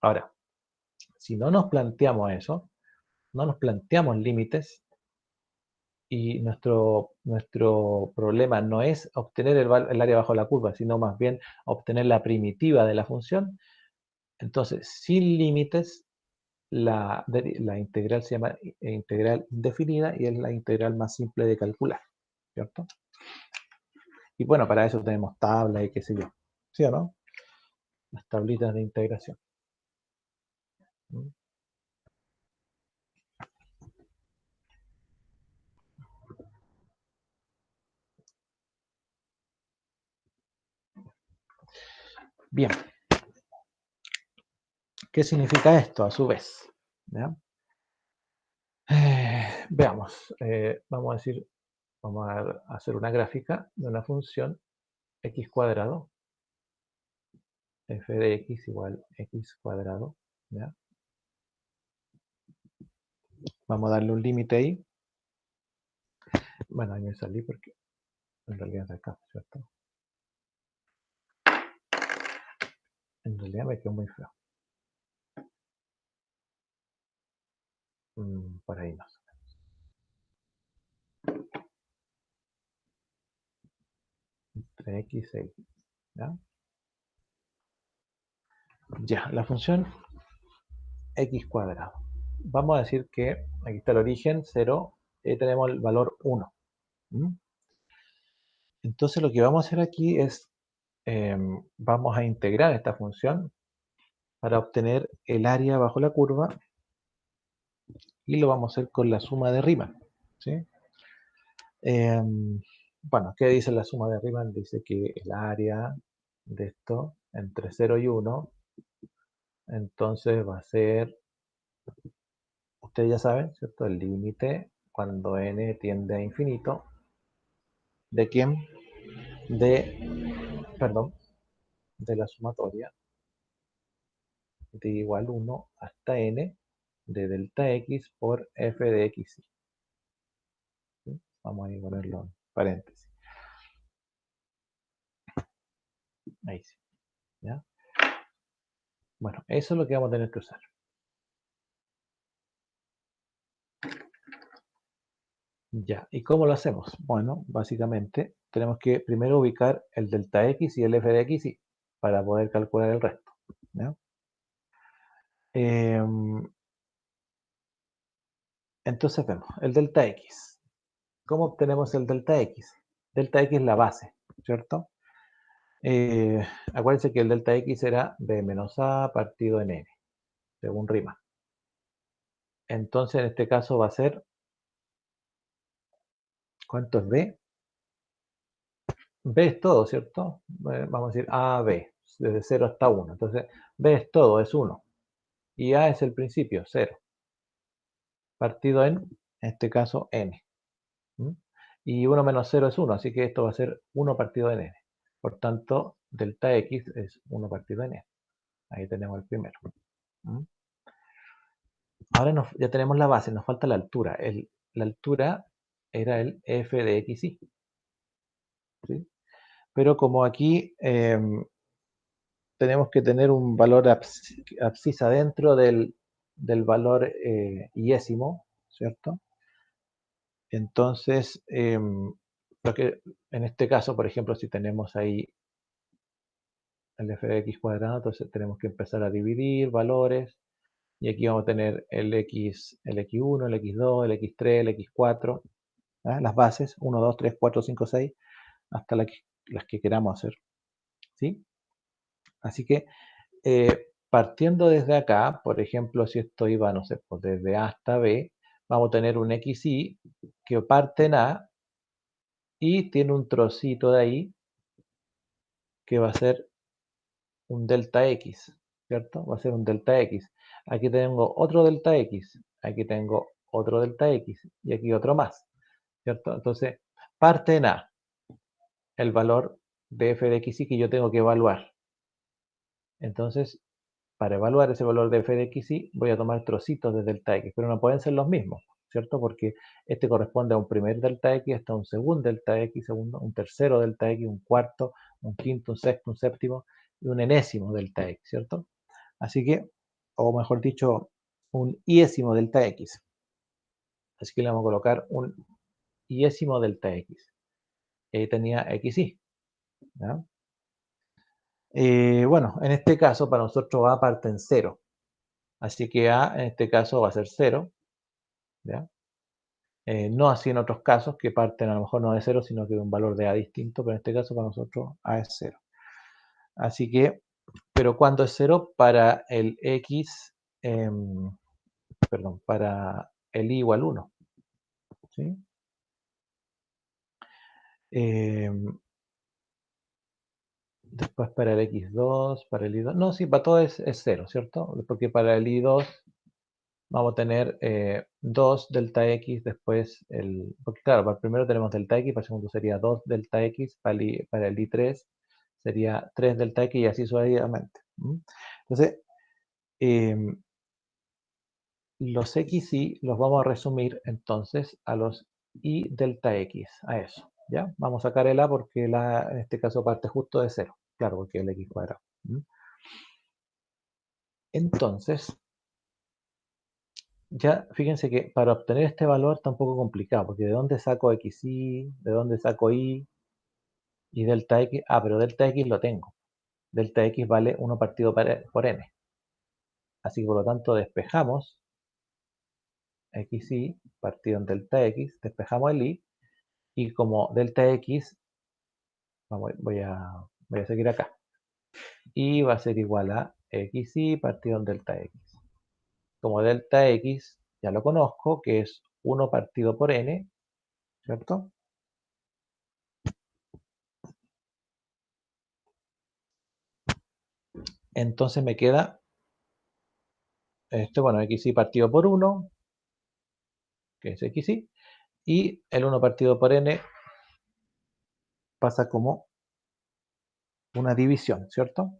Ahora, si no nos planteamos eso, no nos planteamos límites, y nuestro problema no es obtener el área bajo la curva, sino más bien obtener la primitiva de la función, entonces sin límites la integral se llama integral indefinida y es la integral más simple de calcular, ¿cierto? Y bueno, para eso tenemos tablas y qué sé yo, ¿sí o no? Las tablitas de integración. ¿Mm? Bien, ¿qué significa esto a su vez? ¿Ya? Veamos, vamos a decir, vamos a hacer una gráfica de una función x cuadrado, f de x igual x cuadrado, ¿ya? Vamos a darle un límite ahí. Bueno, ahí me salí porque en realidad es acá, ¿cierto? En realidad me quedó muy feo. Por ahí más o menos. Entre x e y. ¿Ya? Ya, la función x cuadrado. Vamos a decir que aquí está el origen, 0, y tenemos el valor 1. ¿Mm? Entonces lo que vamos a hacer aquí es, vamos a integrar esta función para obtener el área bajo la curva y lo vamos a hacer con la suma de Riemann. ¿Sí? Bueno, ¿qué dice la suma de Riemann? Dice que el área de esto entre 0 y 1, entonces va a ser, ustedes ya saben, ¿cierto? El límite cuando n tiende a infinito, ¿de quién? Perdón, de la sumatoria de igual 1 hasta n de delta x por f de x. ¿Sí? Vamos a ponerlo en paréntesis. Ahí sí. ¿Ya? Bueno, eso es lo que vamos a tener que usar. Ya, ¿y cómo lo hacemos? Bueno, básicamente tenemos que primero ubicar el delta x y el f de x para poder calcular el resto. ¿Ya? Entonces vemos el delta x. ¿Cómo obtenemos el delta x? Delta x es la base, ¿cierto? Acuérdense que el delta x era b menos a partido en n, según Riemann. Entonces en este caso va a ser, ¿cuánto es b? B es todo, ¿cierto? Vamos a decir A, B, desde 0 hasta 1. Entonces, B es todo, es 1. Y A es el principio, 0. Partido en este caso, n. ¿Mm? Y 1 menos 0 es 1, así que esto va a ser 1 partido en n. Por tanto, delta x es 1 partido en n. Ahí tenemos el primero. ¿Mm? Ahora ya tenemos la base, nos falta la altura. La altura era el f de xy. ¿Sí? Pero como aquí tenemos que tener un valor abscisa dentro del valor iésimo, ¿cierto? Entonces, en este caso, por ejemplo, si tenemos ahí el f de x cuadrado, entonces tenemos que empezar a dividir valores, y aquí vamos a tener el x1, el x2, el x3, el x4, ¿ah? Las bases, 1, 2, 3, 4, 5, 6, hasta las que queramos hacer, ¿sí? Así que partiendo desde acá, por ejemplo, si esto iba, no sé, pues desde A hasta B, vamos a tener un xy que parte en A y tiene un trocito de ahí que va a ser un delta x, ¿cierto? Va a ser un delta x. Aquí tengo otro delta x, aquí tengo otro delta x y aquí otro más, ¿cierto? Entonces, parte en A el valor de f de xy que yo tengo que evaluar. Entonces, para evaluar ese valor de f de xy voy a tomar trocitos de delta x, pero no pueden ser los mismos, ¿cierto? Porque este corresponde a un primer delta x, hasta un segundo delta x, un tercero delta x, un cuarto, un quinto, un sexto, un séptimo y un enésimo delta x, ¿cierto? Así que, o mejor dicho, un iésimo delta x. Así que le vamos a colocar un iésimo delta x. Y ahí tenía xy, ¿ya? Bueno, en este caso para nosotros A parte en 0. Así que A en este caso va a ser 0. ¿Ya? No así en otros casos que parten a lo mejor no de 0, sino que de un valor de A distinto, pero en este caso para nosotros A es 0. Así que, pero ¿cuándo es 0? Para el X, perdón, para el Y igual 1. ¿Sí? Después para el X2, para el Y2, no, sí, para todo es 0, ¿cierto? Porque para el Y2 vamos a tener 2 delta x, después porque claro, para el primero tenemos delta x, para el segundo sería 2 delta x, para el i3 sería 3 delta x y así sucesivamente. Entonces, los x y los vamos a resumir entonces a los y delta x, a eso. ¿Ya? Vamos a sacar el a porque el a en este caso parte justo de 0, claro, porque es el x cuadrado. Entonces, ya fíjense que para obtener este valor está un poco complicado, porque ¿de dónde saco xy? ¿De dónde saco y? Y delta x, pero delta x lo tengo. Delta x vale 1 partido por n. Así que por lo tanto despejamos xy partido en delta x, despejamos el y, y como delta x, voy a seguir acá, y va a ser igual a xy partido en delta x. Como delta x ya lo conozco, que es 1 partido por n, ¿cierto? Entonces me queda, bueno, xy partido por 1, que es xy, y el 1 partido por n pasa como una división, ¿cierto?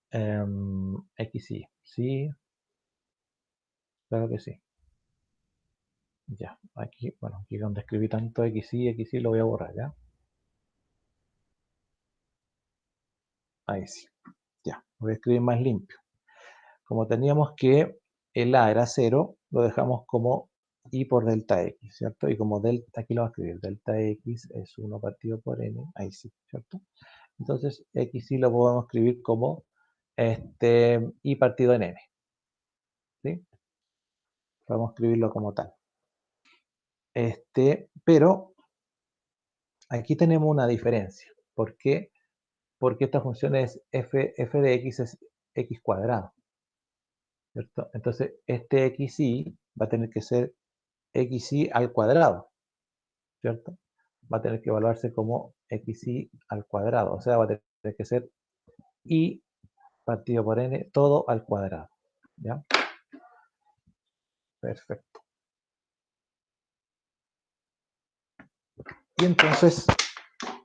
Xy, sí, claro que sí. Ya, aquí, bueno, aquí donde escribí tanto xy lo voy a borrar, ¿ya? Ahí sí, ya, voy a escribir más limpio. Como teníamos que el a era 0, lo dejamos como y por delta x, ¿cierto? Y como delta, aquí lo voy a escribir, delta x es 1 partido por n, ahí sí, ¿cierto? Entonces, xy lo podemos escribir como y partido en n, ¿sí? Podemos escribirlo como tal. Pero aquí tenemos una diferencia. ¿Por qué? Porque esta función es f de x es x cuadrado, ¿cierto? Entonces, este xy va a tener que ser xy al cuadrado, ¿cierto? Va a tener que evaluarse como xy al cuadrado, o sea, va a tener que ser y partido por n todo al cuadrado, ¿ya? Perfecto. Y entonces,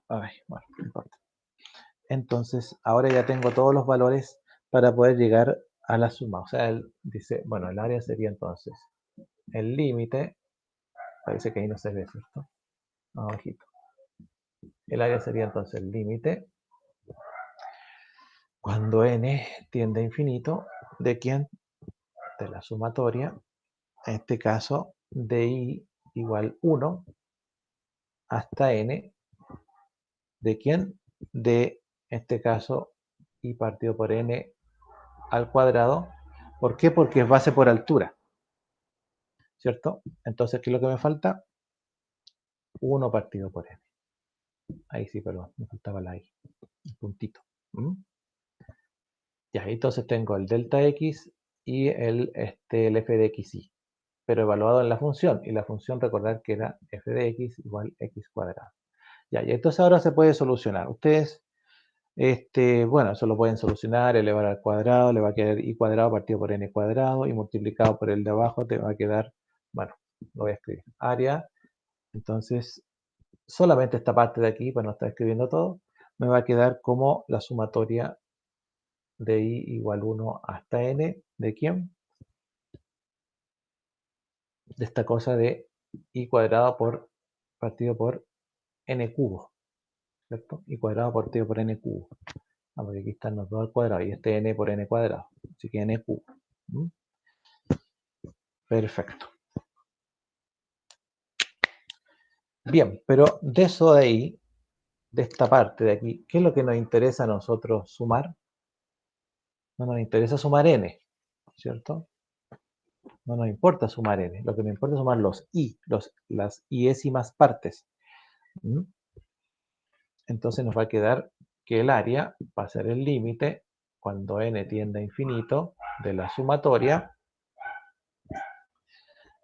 bueno, no importa. Entonces, ahora ya tengo todos los valores para poder llegar a la suma. O sea, él dice, bueno, el área sería entonces el límite, parece que ahí no se ve, ¿cierto? Abajito. El área sería entonces el límite cuando n tiende a infinito, ¿de quién? De la sumatoria, en este caso, de i igual 1 hasta n, ¿de quién? De, este caso, i partido por n al cuadrado. ¿Por qué? Porque es base por altura, ¿cierto? Entonces, ¿qué es lo que me falta? 1 partido por n. Ahí sí, perdón, me faltaba la i, el puntito. Ya, entonces tengo el delta x y el f de xy, pero evaluado en la función, y la función recordar que era f de x igual x cuadrado. Ya, y entonces ahora se puede solucionar. Ustedes, bueno, eso lo pueden solucionar, elevar al cuadrado, le va a quedar i cuadrado partido por n cuadrado, y multiplicado por el de abajo te va a quedar, bueno, lo voy a escribir, área, entonces solamente esta parte de aquí, pues no está escribiendo todo, me va a quedar como la sumatoria de i igual 1 hasta n, ¿de quién? De esta cosa de i cuadrado partido por n cubo, ¿cierto? I cuadrado partido por n cubo. Porque aquí están los dos al cuadrado y este n por n cuadrado, así que n cubo. Perfecto. Bien, pero de eso de ahí, de esta parte de aquí, ¿qué es lo que nos interesa a nosotros sumar? No nos interesa sumar n, ¿cierto? No nos importa sumar n, lo que nos importa es sumar los i, las iésimas partes. Entonces nos va a quedar que el área va a ser el límite cuando n tiende a infinito de la sumatoria.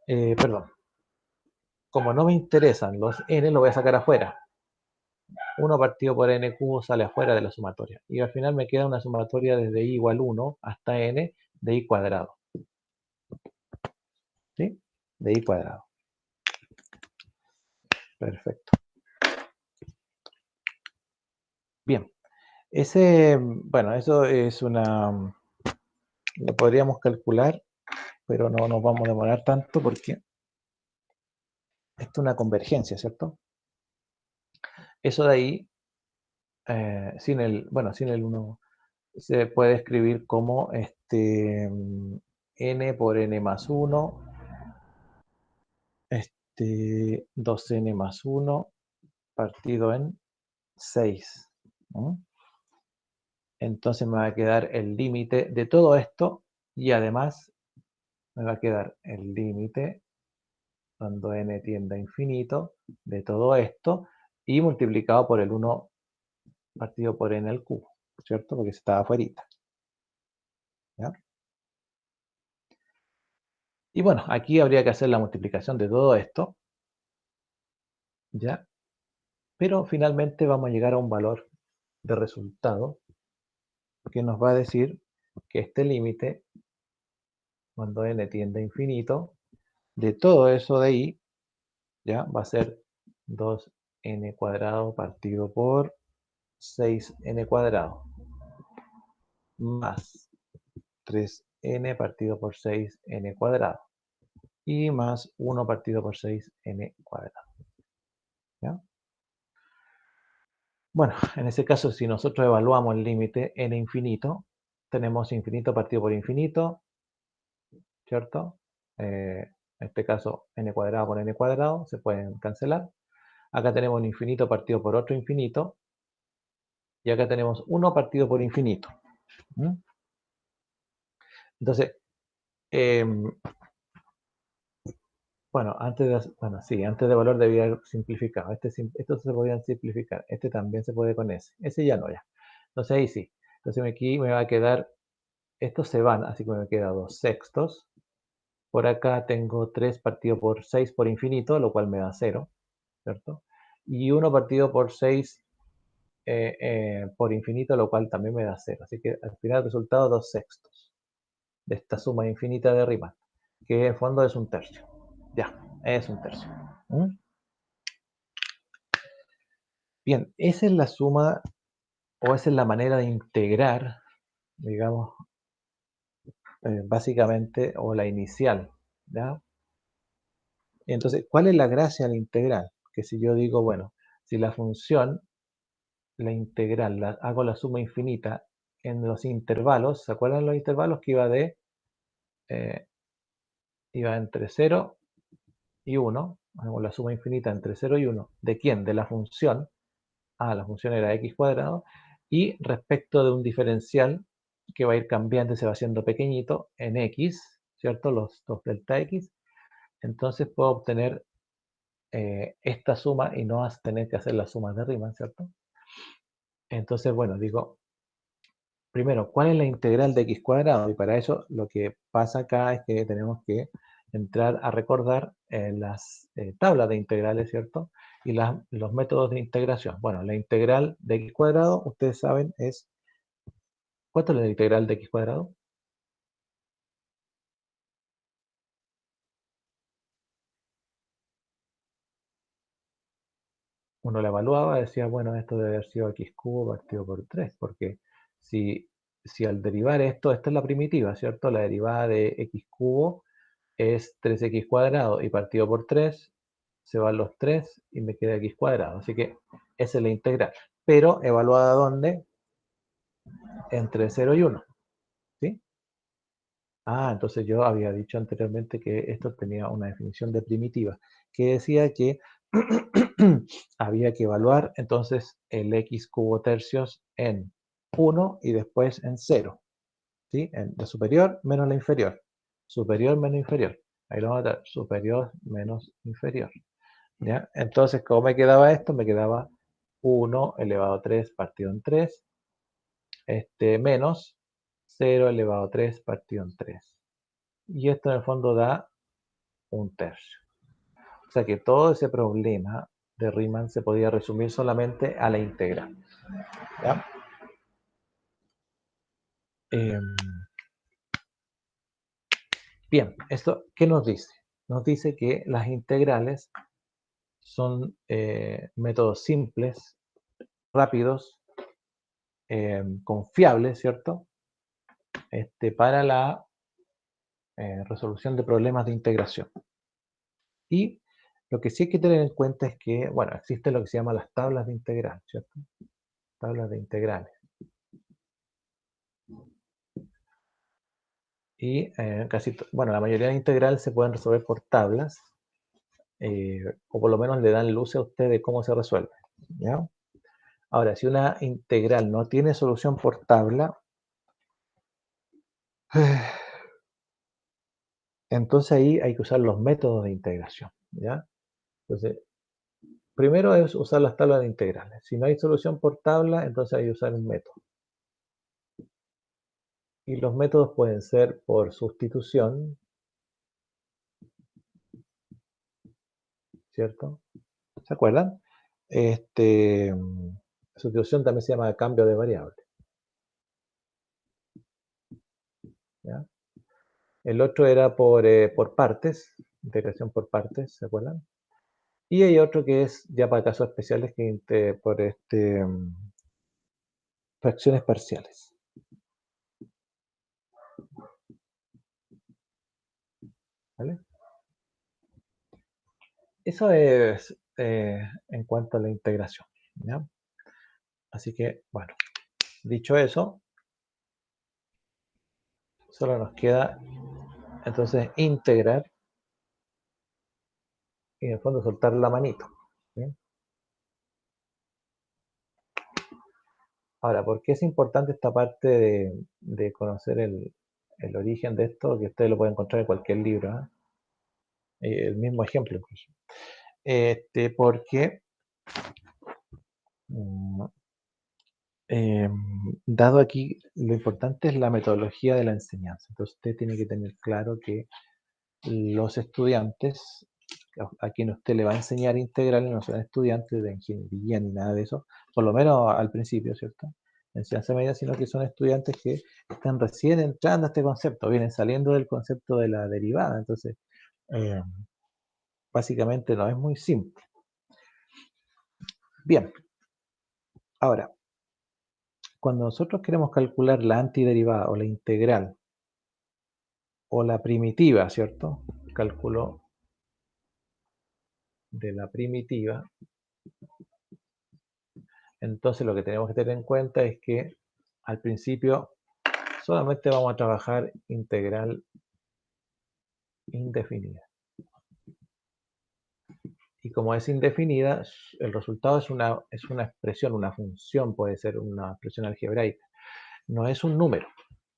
Perdón, como no me interesan los n, lo voy a sacar afuera. 1 partido por n cubo sale afuera de la sumatoria. Y al final me queda una sumatoria desde i igual 1 hasta n de i cuadrado. ¿Sí? De i cuadrado. Perfecto. Bien. Bueno, eso es lo podríamos calcular, pero no nos vamos a demorar tanto porque esto es una convergencia, ¿cierto? Eso de ahí, sin el 1, se puede escribir como n por n más 1, 2n más 1 partido en 6. ¿No? Entonces me va a quedar el límite de todo esto y además me va a quedar el límite cuando n tiende a infinito de todo esto y multiplicado por el 1 partido por n al cubo, ¿cierto? Porque estaba afuera. ¿Ya? Y bueno, aquí habría que hacer la multiplicación de todo esto, ¿ya? Pero finalmente vamos a llegar a un valor de resultado que nos va a decir que este límite, cuando n tiende a infinito, de todo eso de ahí, ¿ya? Va a ser 2n cuadrado partido por 6n cuadrado, más 3n partido por 6n cuadrado, y más 1 partido por 6n cuadrado. ¿Ya? Bueno, en ese caso, si nosotros evaluamos el límite n infinito, tenemos infinito partido por infinito, ¿cierto? En este caso, n cuadrado por n cuadrado, se pueden cancelar. Acá tenemos un infinito partido por otro infinito, y acá tenemos 1 partido por infinito. ¿Mm? Entonces, bueno, antes de valor debía haber simplificado. Estos se podían simplificar. Este también se puede con ese. Ese ya no, ya. Entonces ahí sí. Entonces aquí me va a quedar, estos se van, así que me queda 2 sextos. Por acá tengo 3 partido por 6 por infinito, lo cual me da 0, ¿cierto? Y 1 partido por 6 por infinito, lo cual también me da 0. Así que al final el resultado 2 sextos de esta suma infinita de Riemann, que en fondo es un tercio. Ya, es un tercio. ¿Mm? Bien, esa es la suma, o esa es la manera de integrar, digamos, básicamente, o la inicial, ¿ya? Entonces, ¿cuál es la gracia de la integral? Que si yo digo, bueno, si la función, la integral, hago la suma infinita en los intervalos, ¿se acuerdan los intervalos que iba entre 0 y 1? Hago la suma infinita entre 0 y 1. ¿De quién? De la función. La función era x cuadrado. Y respecto de un diferencial que va a ir cambiando y se va haciendo pequeñito en x, ¿cierto? Los dos delta x. Entonces puedo obtener esta suma y no tener que hacer las sumas de Riemann, ¿cierto? Entonces, bueno, digo, primero, ¿cuál es la integral de x cuadrado? Y para eso lo que pasa acá es que tenemos que entrar a recordar las tablas de integrales, ¿cierto? Y los métodos de integración. Bueno, la integral de x cuadrado, ustedes saben, es... ¿Cuánto es la integral de x cuadrado? Uno la evaluaba, decía, bueno, esto debe haber sido x cubo partido por 3, porque si al derivar esto, esta es la primitiva, ¿cierto? La derivada de x cubo es 3x cuadrado y partido por 3, se van los 3 y me queda x cuadrado. Así que esa es la integral. Pero evaluada ¿dónde? Entre 0 y 1. ¿Sí? Entonces yo había dicho anteriormente que esto tenía una definición de primitiva, que decía que había que evaluar entonces el x cubo tercios en 1 y después en 0. ¿Sí? En la superior menos la inferior. Superior menos inferior. Ahí lo vamos a dar. Superior menos inferior. ¿Ya? Entonces, ¿cómo me quedaba esto? Me quedaba 1 elevado a 3 partido en 3, menos 0 elevado a 3 partido en 3. Y esto en el fondo da un tercio. O sea que todo ese problema de Riemann se podía resumir solamente a la integral. ¿Ya? Bien, ¿esto qué nos dice? Nos dice que las integrales son métodos simples, rápidos, confiables, ¿cierto? Para la resolución de problemas de integración. Y lo que sí hay que tener en cuenta es que, bueno, existe lo que se llama las tablas de integral, ¿cierto? Tablas de integrales. Y la mayoría de integrales se pueden resolver por tablas. o por lo menos le dan luz a usted de cómo se resuelve, ¿ya? Ahora, si una integral no tiene solución por tabla, entonces ahí hay que usar los métodos de integración, ¿ya? Entonces, primero es usar las tablas de integrales. Si no hay solución por tabla, entonces hay que usar un método. Y los métodos pueden ser por sustitución, ¿cierto? ¿Se acuerdan? Sustitución también se llama cambio de variable, ¿ya? El otro era por partes, integración por partes, ¿se acuerdan? Y hay otro que es, ya para casos especiales, que por fracciones parciales. ¿Vale? Eso es en cuanto a la integración, ¿ya? Así que, bueno, dicho eso, solo nos queda entonces integrar y en el fondo soltar la manito, ¿sí? Ahora, ¿por qué es importante esta parte de conocer el origen de esto? Que ustedes lo pueden encontrar en cualquier libro, ¿eh? El mismo ejemplo incluso. Porque mm, dado aquí, lo importante es la metodología de la enseñanza. Entonces usted tiene que tener claro que los estudiantes, a quien usted le va a enseñar integrales, no son estudiantes de ingeniería ni nada de eso, por lo menos al principio, ¿cierto? Enseñanza media, sino que son estudiantes que están recién entrando a este concepto, vienen saliendo del concepto de la derivada. Entonces, eh, básicamente no es muy simple. Bien, ahora, cuando nosotros queremos calcular la antiderivada o la integral o la primitiva, ¿cierto? Cálculo de la primitiva. Entonces lo que tenemos que tener en cuenta es que al principio solamente vamos a trabajar integral indefinida. Y como es indefinida, el resultado es una expresión, una función, puede ser una expresión algebraica. No es un número,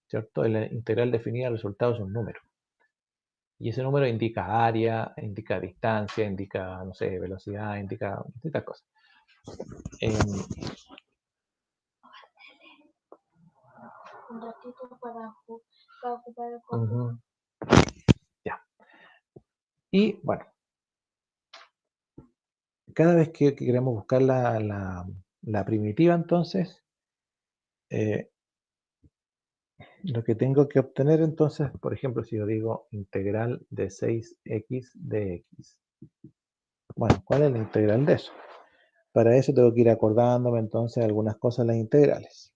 ¿cierto? La integral definida, el resultado es un número. Y ese número indica área, indica distancia, indica, no sé, velocidad, indica distintas cosas. Un ratito para ocupar el computador. Ya. Y bueno, cada vez que queremos buscar la primitiva, entonces, lo que tengo que obtener entonces, por ejemplo, si yo digo integral de 6x de x. Bueno, ¿cuál es la integral de eso? Para eso tengo que ir acordándome entonces algunas cosas de las integrales.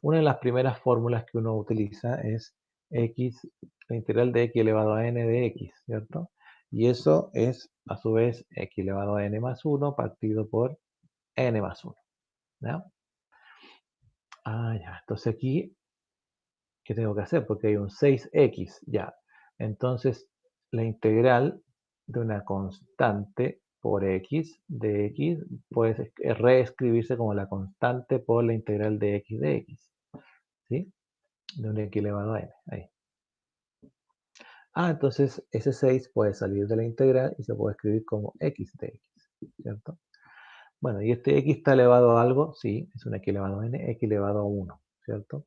Una de las primeras fórmulas que uno utiliza es x, la integral de x elevado a n de x, ¿cierto? Y eso es, a su vez, x elevado a n más 1 partido por n más 1. ¿Ya? Ah, ya. Entonces aquí, ¿qué tengo que hacer? Porque hay un 6x, ya. Entonces, la integral de una constante por x de x puede reescribirse como la constante por la integral de x, ¿sí? De un x elevado a n, ahí. Ah, entonces ese 6 puede salir de la integral y se puede escribir como x de x, ¿cierto? Bueno, y este x está elevado a algo, sí, es un x elevado a n, x elevado a 1, ¿cierto?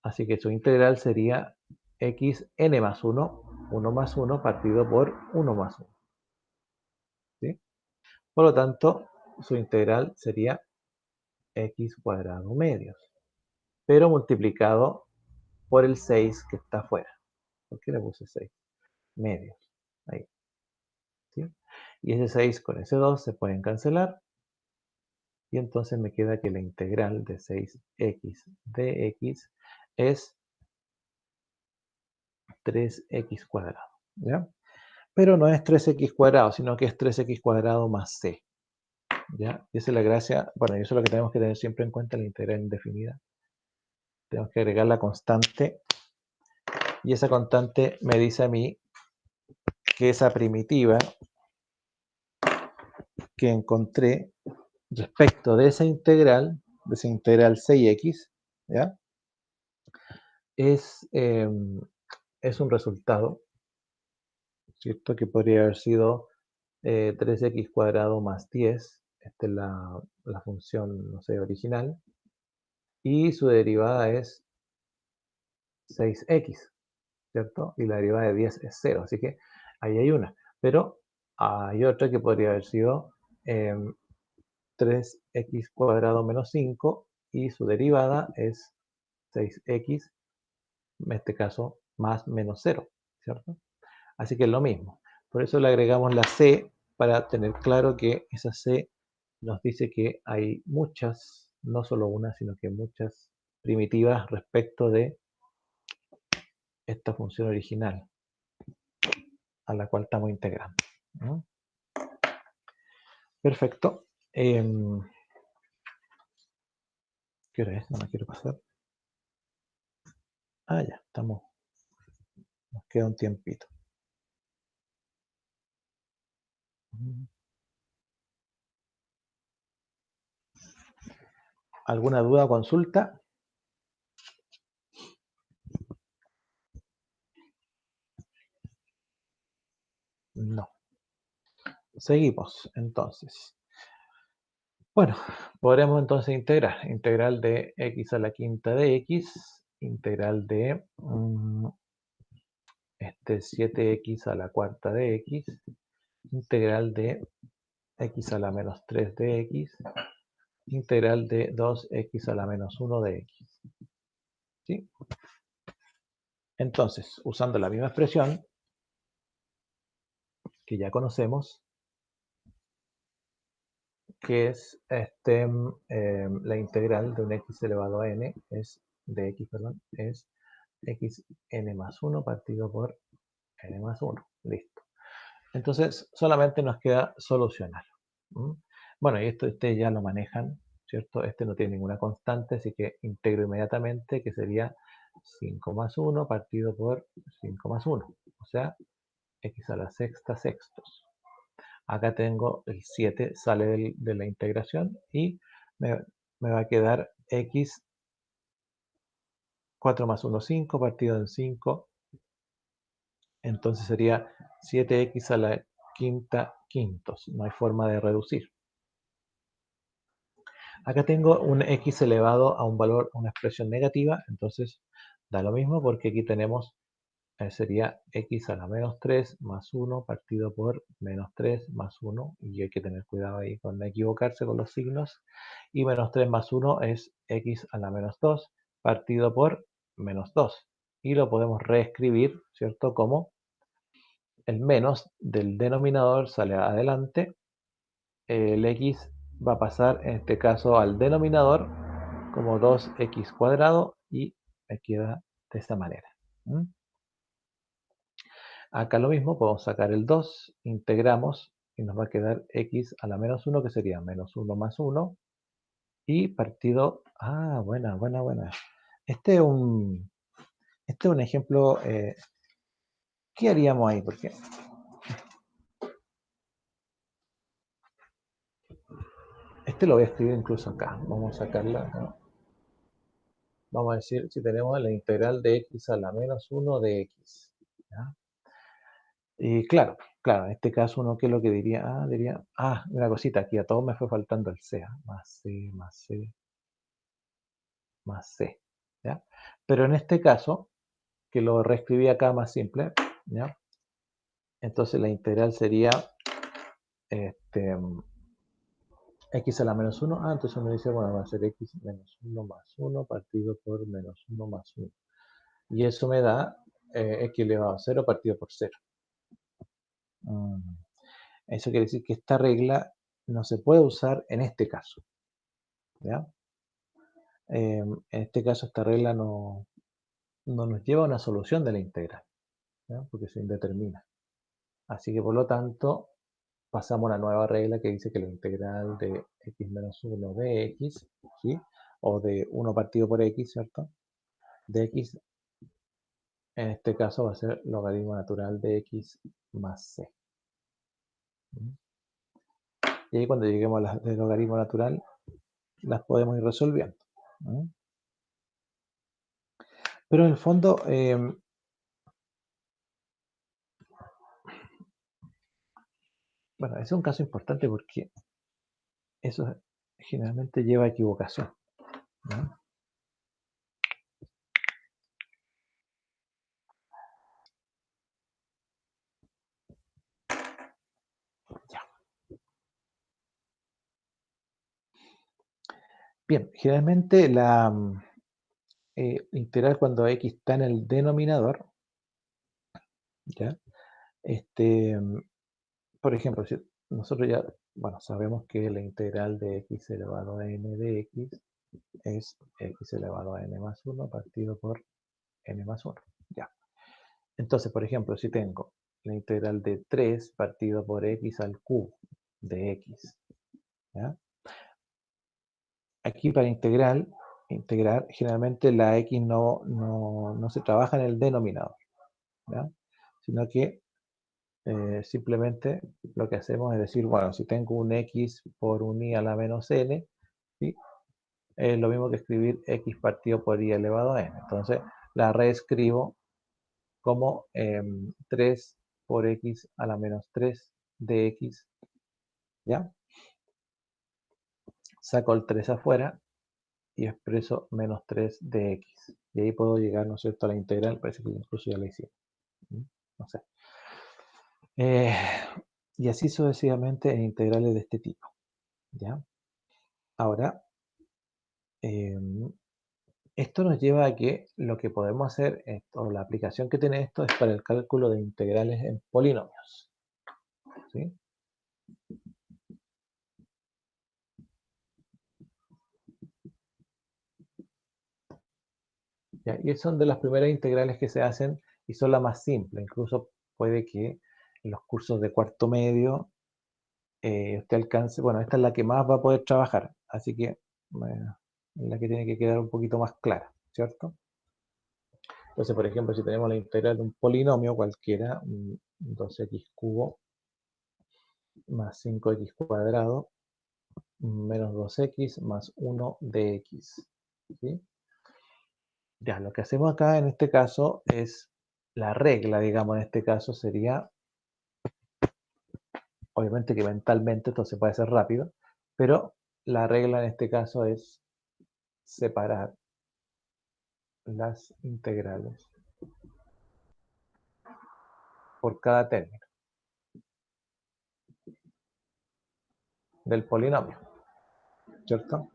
Así que su integral sería x n más 1, 1 más 1 partido por 1 más 1, ¿sí? Por lo tanto, su integral sería x cuadrado medios, pero multiplicado por el 6 que está afuera. ¿Por qué le puse 6? Medios, ahí, ¿sí? Y ese 6 con ese 2 se pueden cancelar. Y entonces me queda que la integral de 6x de x es 3x cuadrado, ¿ya? Pero no es 3x cuadrado, sino que es 3x cuadrado más c, ¿ya? Y esa es la gracia, bueno, y eso es lo que tenemos que tener siempre en cuenta en la integral indefinida. Tenemos que agregar la constante, y esa constante me dice a mí que esa primitiva que encontré respecto de esa integral 6x, ¿ya? Es un resultado, ¿cierto? Que podría haber sido 3x cuadrado más 10, esta es la función, no sé, original, y su derivada es 6x, ¿cierto? Y la derivada de 10 es 0, así que ahí hay una. Pero hay otra que podría haber sido 3x cuadrado menos 5 y su derivada es 6x, en este caso, más menos 0, ¿cierto? Así que es lo mismo. Por eso le agregamos la c para tener claro que esa c nos dice que hay muchas, no solo una, sino que muchas primitivas respecto de esta función original a la cual estamos integrando. ¿No? Perfecto. ¿Qué hora es? No me quiero pasar. Ah, ya, estamos. Nos queda un tiempito. ¿Alguna duda o consulta? No. Seguimos, entonces. Bueno, podremos entonces integrar. Integral de x a la quinta de x, integral de 7x a la cuarta de x, integral de x a la menos 3 de x, integral de 2x a la menos 1 de x. ¿Sí? Entonces, usando la misma expresión que ya conocemos, que es la integral de un x elevado a n, de x, perdón, es xn más 1 partido por n más 1. Listo. Entonces, solamente nos queda solucionar. Bueno, y esto ustedes ya lo manejan, ¿cierto? Este no tiene ninguna constante, así que integro inmediatamente, que sería 5 más 1 partido por 5 más 1. O sea, x a la sexta sextos. Acá tengo el 7, sale de la integración y me va a quedar x 4 más 1, 5, partido en 5. Entonces sería 7x a la quinta quintos. No hay forma de reducir. Acá tengo un x elevado a un valor, una expresión negativa, entonces da lo mismo porque aquí tenemos, sería x a la menos 3 más 1 partido por menos 3 más 1, y hay que tener cuidado ahí con no equivocarse con los signos, y menos 3 más 1 es x a la menos 2 partido por menos 2, y lo podemos reescribir, ¿cierto? Como el menos del denominador sale adelante, el x va a pasar en este caso al denominador como 2x cuadrado y me queda de esta manera. Acá lo mismo, podemos sacar el 2, integramos y nos va a quedar x a la menos 1, que sería menos 1 más 1, y partido... Ah, buena. Este es un ejemplo... ¿qué haríamos ahí? Porque este lo voy a escribir incluso acá. Vamos a sacarla acá. Vamos a decir, si tenemos la integral de x a la menos 1 de x. ¿Ya? Y claro, en este caso uno, ¿qué es lo que diría? Diría, una cosita, aquí a todos me fue faltando el c, más c, más c, más c. ¿Ya? Pero en este caso, que lo reescribí acá más simple, ¿ya? Entonces la integral sería x a la menos 1. Entonces uno dice, bueno, va a ser x menos 1 más 1 partido por menos 1 más 1. Y eso me da x elevado a 0 partido por 0. Eso quiere decir que esta regla no se puede usar en este caso. ¿Ya? En este caso esta regla no nos lleva a una solución de la integral, ¿ya? Porque se indetermina. Así que por lo tanto pasamos a una nueva regla que dice que la integral de x menos 1 de x, ¿sí? O de 1 partido por x, ¿cierto? De x, en este caso va a ser logaritmo natural de x más c. Y ahí cuando lleguemos a las del logaritmo natural, las podemos ir resolviendo. Pero en el fondo, bueno, ese es un caso importante porque eso generalmente lleva a equivocación, ¿no? Ya. Bien, generalmente la integral cuando x está en el denominador, ¿ya? Por ejemplo, si nosotros ya, bueno, sabemos que la integral de x elevado a n de x es x elevado a n más 1 partido por n más 1. Ya. Entonces, por ejemplo, si tengo la integral de 3 partido por x al cubo de x, ¿ya? Aquí para integrar, generalmente la x no se trabaja en el denominador, ¿ya? Sino que simplemente lo que hacemos es decir, bueno, si tengo un x por un i a la menos n, ¿sí? Es lo mismo que escribir x partido por i elevado a n. Entonces la reescribo como 3 por x a la menos 3 de x, ¿ya? Saco el 3 afuera y expreso menos 3 de x. Y ahí puedo llegar, ¿no es cierto?, a la integral. Parece que incluso ya la hice. No sé. Y así sucesivamente en integrales de este tipo, ¿ya? Ahora, esto nos lleva a que lo que podemos hacer, o la aplicación que tiene esto, es para el cálculo de integrales en polinomios, ¿sí? ¿Ya? Y son de las primeras integrales que se hacen y son las más simples. Incluso puede que en los cursos de cuarto medio usted alcance, bueno, esta es la que más va a poder trabajar, así que bueno, es la que tiene que quedar un poquito más clara, ¿cierto? Entonces, por ejemplo, si tenemos la integral de un polinomio cualquiera, 2x cubo más 5x cuadrado menos 2x más 1 de x, ¿sí? Ya, lo que hacemos acá en este caso es la regla, digamos, en este caso sería, obviamente que mentalmente esto se puede hacer rápido, pero la regla en este caso es separar las integrales por cada término del polinomio, ¿cierto?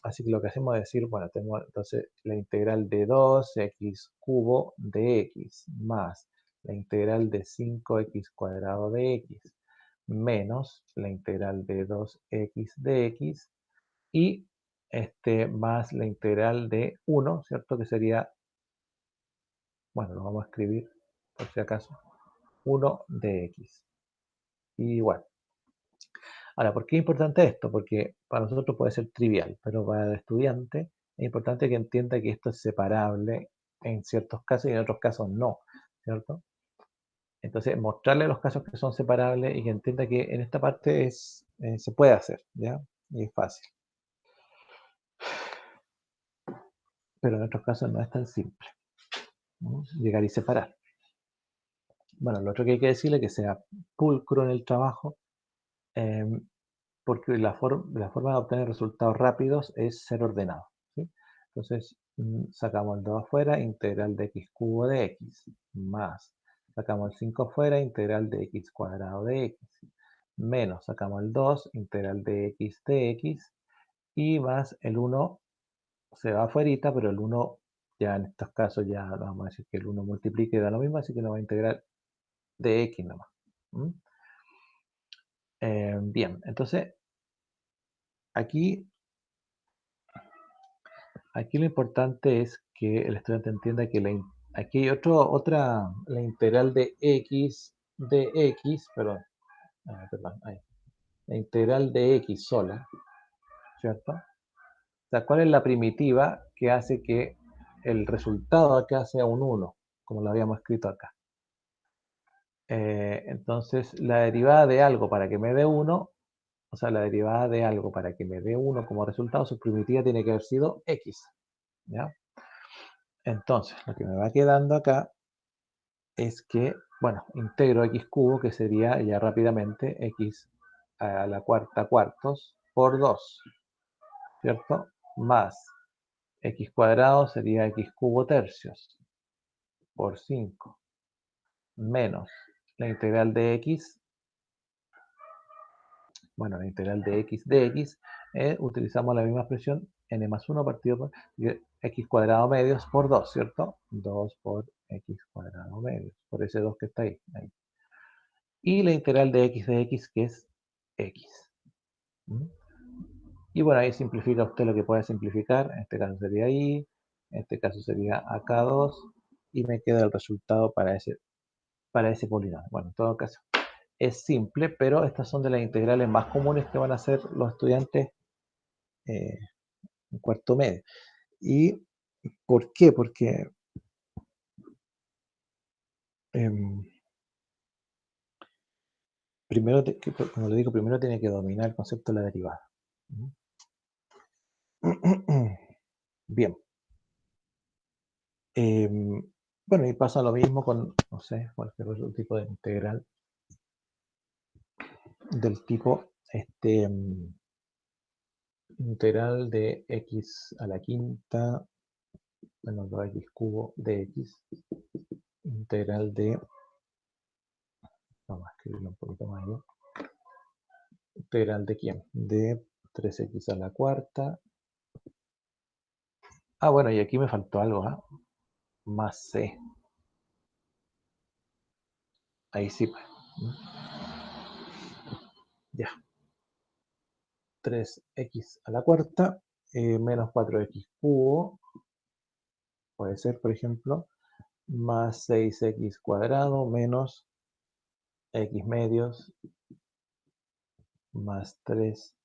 Así que lo que hacemos es decir, bueno, tenemos entonces la integral de 2x cubo de x más la integral de 5x cuadrado de x menos la integral de 2x de x y más la integral de 1, ¿cierto? Que sería, bueno, lo vamos a escribir por si acaso, 1 de x. Y igual. Ahora, ¿por qué es importante esto? Porque para nosotros puede ser trivial, pero para el estudiante es importante que entienda que esto es separable en ciertos casos y en otros casos no, ¿cierto? Entonces, mostrarle los casos que son separables y que entienda que en esta parte se puede hacer, ¿ya? Y es fácil. Pero en otros casos no es tan simple, ¿no? Llegar y separar. Bueno, lo otro que hay que decirle es que sea pulcro en el trabajo, porque la forma de obtener resultados rápidos es ser ordenado, ¿sí? Entonces, sacamos el 2 afuera, integral de x cubo de x, más, sacamos el 5 afuera, integral de x cuadrado de x, menos, sacamos el 2, integral de x, y más el 1 se va afuera, pero el 1 ya en estos casos ya vamos a decir que el 1 multiplica y da lo mismo, así que nos va a integrar de x nomás. Bien, entonces aquí lo importante es que el estudiante entienda que aquí hay la integral de x, perdón, ahí, la integral de x sola, ¿cierto? O sea, ¿cuál es la primitiva que hace que el resultado acá sea un 1, como lo habíamos escrito acá? Entonces, la derivada de algo para que me dé 1, o sea, la derivada de algo para que me dé 1 como resultado, su primitiva tiene que haber sido x, ¿ya? Entonces, lo que me va quedando acá es que, bueno, integro x cubo, que sería ya rápidamente x a la cuarta cuartos por 2, ¿cierto? Más x cuadrado sería x cubo tercios por 5, menos la integral de x, bueno, la integral de x, utilizamos la misma expresión, n más 1 partido por x cuadrado medios por 2, ¿cierto? 2 por x cuadrado medios, por ese 2 que está ahí. Y la integral de x, que es x. ¿Mm? Y bueno, ahí simplifica usted lo que puede simplificar, en este caso sería y, en este caso sería acá2, y me queda el resultado para ese polinomio. Bueno, en todo caso, es simple, pero estas son de las integrales más comunes que van a hacer los estudiantes en cuarto medio. ¿Y por qué? Porque, primero, como le digo, primero tiene que dominar el concepto de la derivada. Bien. Bueno, y pasa lo mismo con, no sé, cualquier otro tipo de integral del tipo, integral de x a la quinta menos 2x cubo de x, integral de, vamos a escribirlo un poquito más allá, integral de quién, de 3x a la cuarta, bueno, y aquí me faltó algo, más c, ahí sí, pues, ya, 3x a la cuarta, menos 4x cubo, puede ser, por ejemplo, más 6x cuadrado menos x medios más 3,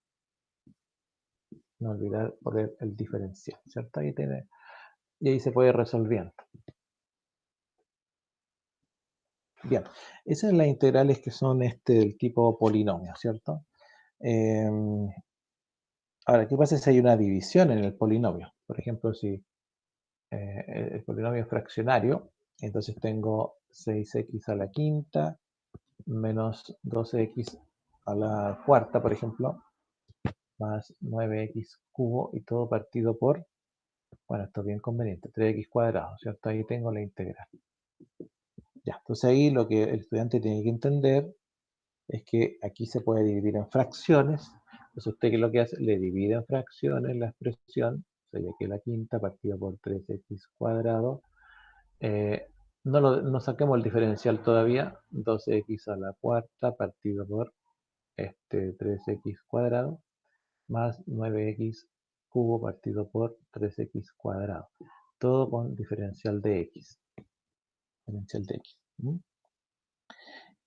no olvidar poner el diferencial, ¿cierto? Y ahí se puede ir resolviendo. Bien, esas son las integrales que son del tipo polinomio, ¿cierto? Ahora, ¿qué pasa si hay una división en el polinomio? Por ejemplo, si el polinomio es fraccionario, entonces tengo 6x a la quinta menos 12x a la cuarta, por ejemplo, más 9x cubo y todo partido por, bueno, esto es bien conveniente, 3x cuadrado, ¿cierto? Ahí tengo la integral. Ya, entonces ahí lo que el estudiante tiene que entender es que aquí se puede dividir en fracciones. Entonces usted, ¿qué es lo que hace? Le divide en fracciones la expresión, sería que la quinta partido por 3x cuadrado. No saquemos el diferencial todavía, 12x a la cuarta partido por 3x cuadrado más 9x cubo partido por 3x cuadrado. Todo con diferencial de x. Diferencial de x.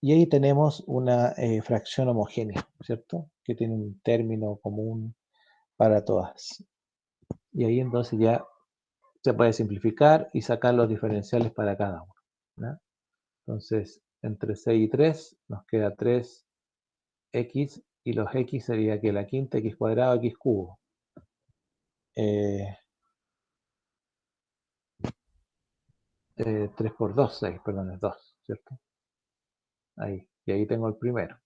Y ahí tenemos una fracción homogénea, ¿cierto? Que tiene un término común para todas. Y ahí entonces ya se puede simplificar y sacar los diferenciales para cada uno, ¿no? Entonces, entre 6 y 3 nos queda 3x y los x sería que la quinta x cuadrado x cubo. 3 por 2, 6, perdón, es 2, ¿cierto? Ahí, y ahí tengo el primero.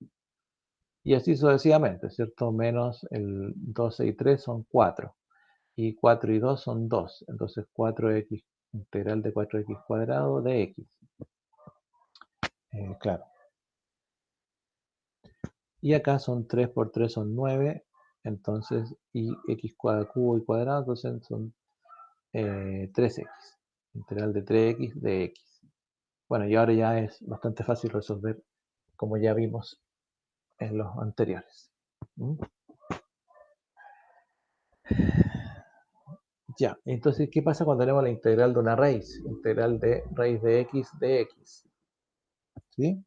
Y así sucesivamente, ¿cierto? Menos el 12 y 3 son 4. Y 4 y 2 son 2. Entonces 4x, integral de 4x cuadrado de x. Claro. Y acá son 3 por 3 son 9. Entonces, y x cubo y cuadrado, entonces son 3x. Integral de 3x de x. Bueno, y ahora ya es bastante fácil resolver, como ya vimos en los anteriores. Ya, entonces, ¿qué pasa cuando tenemos la integral de una raíz? Integral de raíz de x de x. ¿Sí?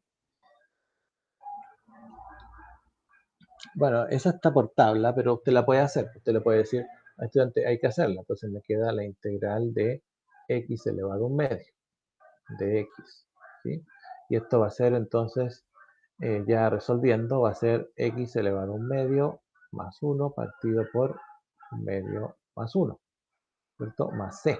Bueno, esa está por tabla, pero usted la puede hacer. Usted le puede decir al estudiante, hay que hacerla. Entonces me queda la integral de x elevado a un medio de x. ¿Sí? Y esto va a ser entonces, ya resolviendo, va a ser x elevado a un medio más 1 partido por un medio más 1, ¿cierto? Más c.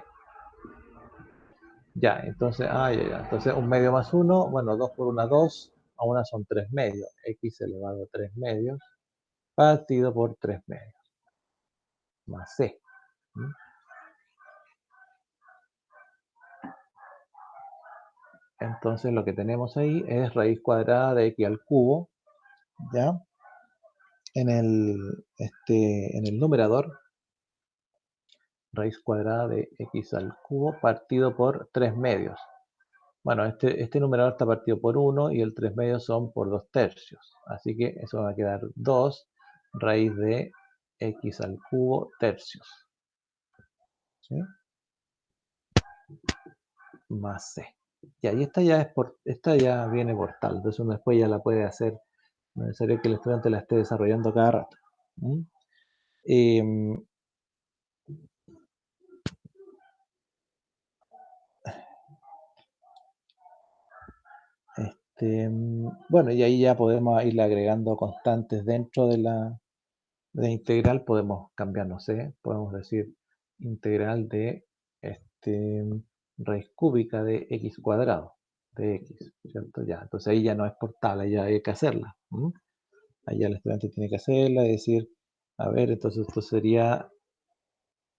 Ya, entonces, entonces un medio más 1, bueno, 2 por 1, 2, a una son 3 medios, x elevado a 3 medios, partido por 3 medios, más c. ¿Mm? Entonces lo que tenemos ahí es raíz cuadrada de x al cubo, ¿ya? En el numerador, raíz cuadrada de x al cubo partido por 3 medios. Bueno, este numerador está partido por 1 y el 3 medios son por 2 tercios. Así que eso va a quedar 2 raíz de x al cubo tercios. ¿Sí? Más c. Y ahí esta ya viene por tal. Entonces uno después ya la puede hacer. No es necesario que el estudiante la esté desarrollando cada rato. ¿Mm? Bueno, y ahí ya podemos irle agregando constantes dentro de la integral. Podemos cambiar, no sé, podemos decir integral de raíz cúbica de x cuadrado, de x, ¿cierto? Ya, entonces ahí ya no es por tabla, ya hay que hacerla. Ahí ya el estudiante tiene que hacerla y decir, a ver, entonces esto sería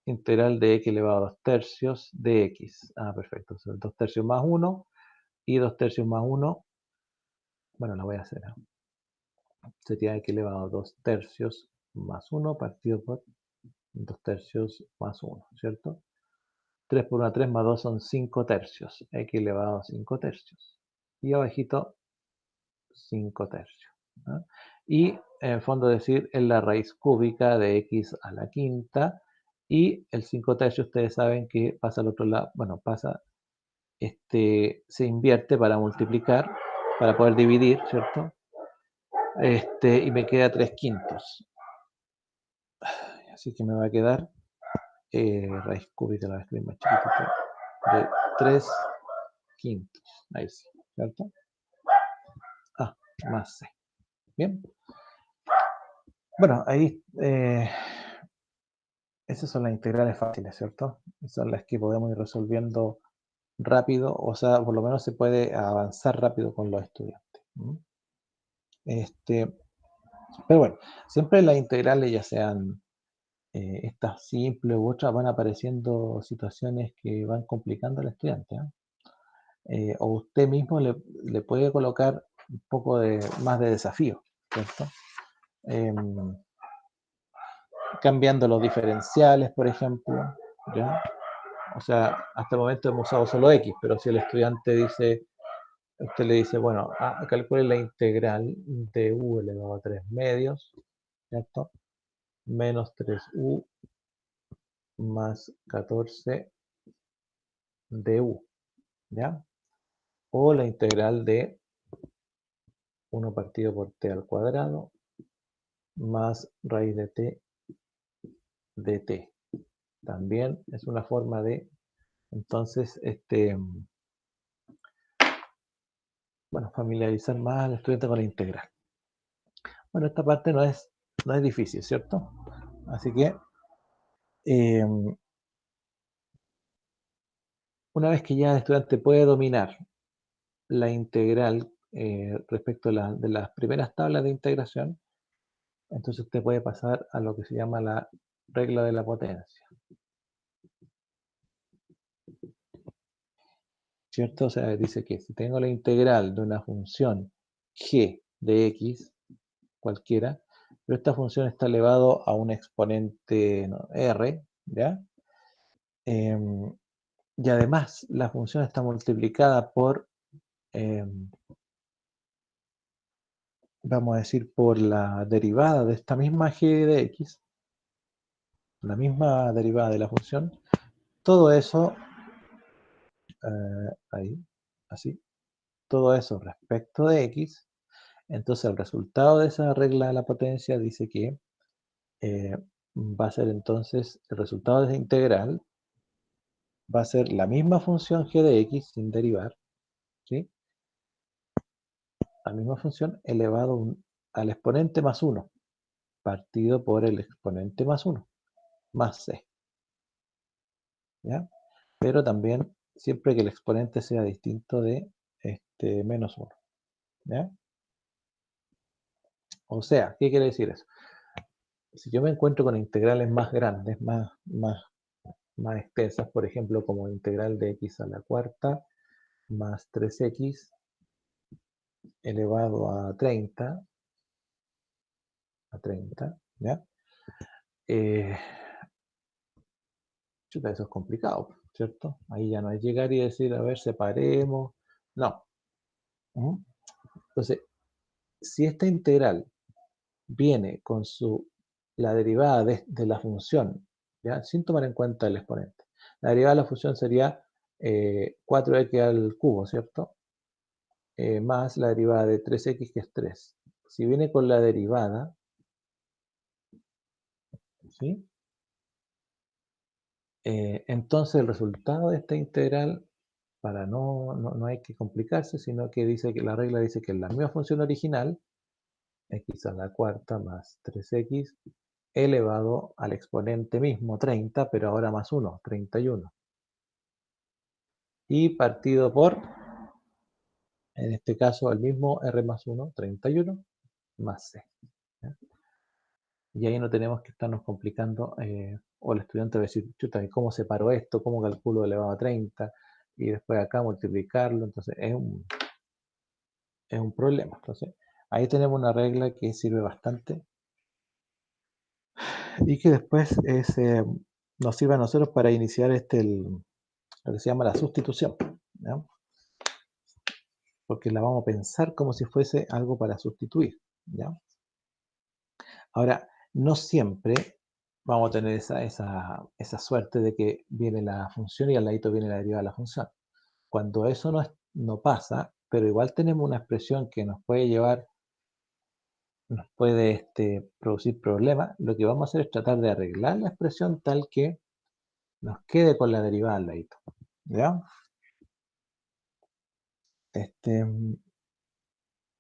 integral de x elevado a 2 tercios de x. Ah, perfecto. Entonces 2 tercios más 1 y 2 tercios más 1. Bueno, la voy a hacer. Sería x elevado a 2 tercios más 1 partido por 2 tercios más 1, ¿cierto? 3 por 1, 3 más 2 son 5 tercios. X elevado a 5 tercios. Y abajito, 5 tercios. ¿No? Y en el fondo decir es la raíz cúbica de x a la quinta. Y el 5 tercios ustedes saben que pasa al otro lado. Bueno, pasa, se invierte para multiplicar, para poder dividir, ¿cierto? Y me queda 3 quintos. Así que me va a quedar raíz cúbica, la voy a escribir más chiquitito, de 3 quintos. Ahí sí, ¿cierto? Más c. Bien. Bueno, ahí esas son las integrales fáciles, ¿cierto? Son las que podemos ir resolviendo rápido, o sea, por lo menos se puede avanzar rápido con los estudiantes. Pero bueno, siempre las integrales, ya sean estas simples u otras, van apareciendo situaciones que van complicando al estudiante. O usted mismo le puede colocar un poco más de desafío, ¿cierto? Cambiando los diferenciales, por ejemplo, ¿ya? O sea, hasta el momento hemos usado solo x, pero si el estudiante dice, usted le dice, bueno, calcule la integral de u elevado a 3 medios, ¿cierto? Menos 3u más 14 de u, ¿ya? O la integral de 1 partido por t al cuadrado más raíz de t de t. También es una forma de, entonces, bueno, familiarizar más al estudiante con la integral. Bueno, esta parte no es difícil, ¿cierto? Así que, una vez que ya el estudiante puede dominar la integral respecto de las primeras tablas de integración, entonces usted puede pasar a lo que se llama la regla de la potencia. ¿Cierto? O sea, dice que si tengo la integral de una función g de x, cualquiera, pero esta función está elevado a un exponente r, ¿ya? Y además la función está multiplicada por, vamos a decir, por la derivada de esta misma g de x, la misma derivada de la función, todo eso, ahí, así, todo eso respecto de x, entonces el resultado de esa regla de la potencia dice que va a ser entonces, el resultado de esa integral va a ser la misma función g de x sin derivar, ¿sí? la misma función elevado al exponente más 1, partido por el exponente más 1, más c. ¿Ya? Pero también siempre que el exponente sea distinto de menos 1. ¿Ya? O sea, ¿qué quiere decir eso? Si yo me encuentro con integrales más grandes, más extensas, por ejemplo, como integral de x a la cuarta más 3x elevado a 30, ¿ya? Chuta, eso es complicado, ¿cierto? Ahí ya no es llegar y decir, a ver, separemos. No. Entonces, si esta integral viene con la derivada de la función, ¿ya? Sin tomar en cuenta el exponente. La derivada de la función sería 4x al cubo, ¿cierto? Más la derivada de 3x, que es 3. Si viene con la derivada, ¿sí? Entonces el resultado de esta integral, para no hay que complicarse, sino que dice que la regla dice que la misma función original, x a la cuarta más 3x, elevado al exponente mismo, 30, pero ahora más 1, 31. Y partido por, en este caso, el mismo r más 1, 31, más c. ¿Ya? Y ahí no tenemos que estarnos complicando, o el estudiante va a decir, chuta, ¿cómo separo esto? ¿Cómo calculo elevado a 30? Y después acá multiplicarlo. Entonces es un problema. Entonces ahí tenemos una regla que sirve bastante y que después nos sirve a nosotros para iniciar lo que se llama la sustitución, ¿ya? Porque la vamos a pensar como si fuese algo para sustituir, ¿ya? Ahora, no siempre vamos a tener esa suerte de que viene la función y al ladito viene la derivada de la función. Cuando eso no pasa, pero igual tenemos una expresión que nos puede producir problemas, lo que vamos a hacer es tratar de arreglar la expresión tal que nos quede con la derivada al ladito. ¿Ya?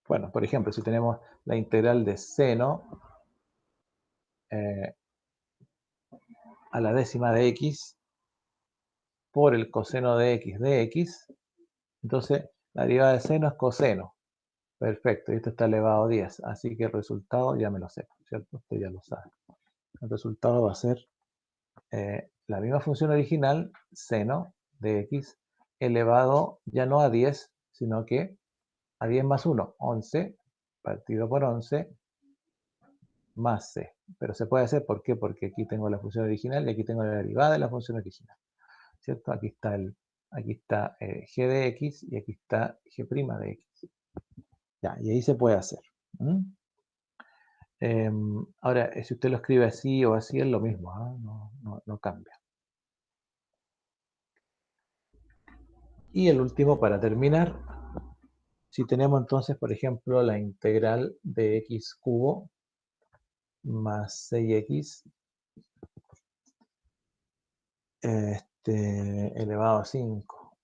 Bueno, por ejemplo, si tenemos la integral de seno a la décima de x por el coseno de x, entonces la derivada de seno es coseno. Perfecto, y esto está elevado a 10, así que el resultado ya me lo sé, ¿cierto? Usted ya lo sabe. El resultado va a ser la misma función original, seno de x, elevado ya no a 10, sino que a 10 más 1, 11, partido por 11, más c. Pero se puede hacer, ¿por qué? Porque aquí tengo la función original y aquí tengo la derivada de la función original, ¿cierto? Aquí está g de x y aquí está g' de x. Ya, y ahí se puede hacer. Ahora, si usted lo escribe así o así, es lo mismo, no cambia. Y el último, para terminar, si tenemos entonces, por ejemplo, la integral de x cubo más 6x elevado a 5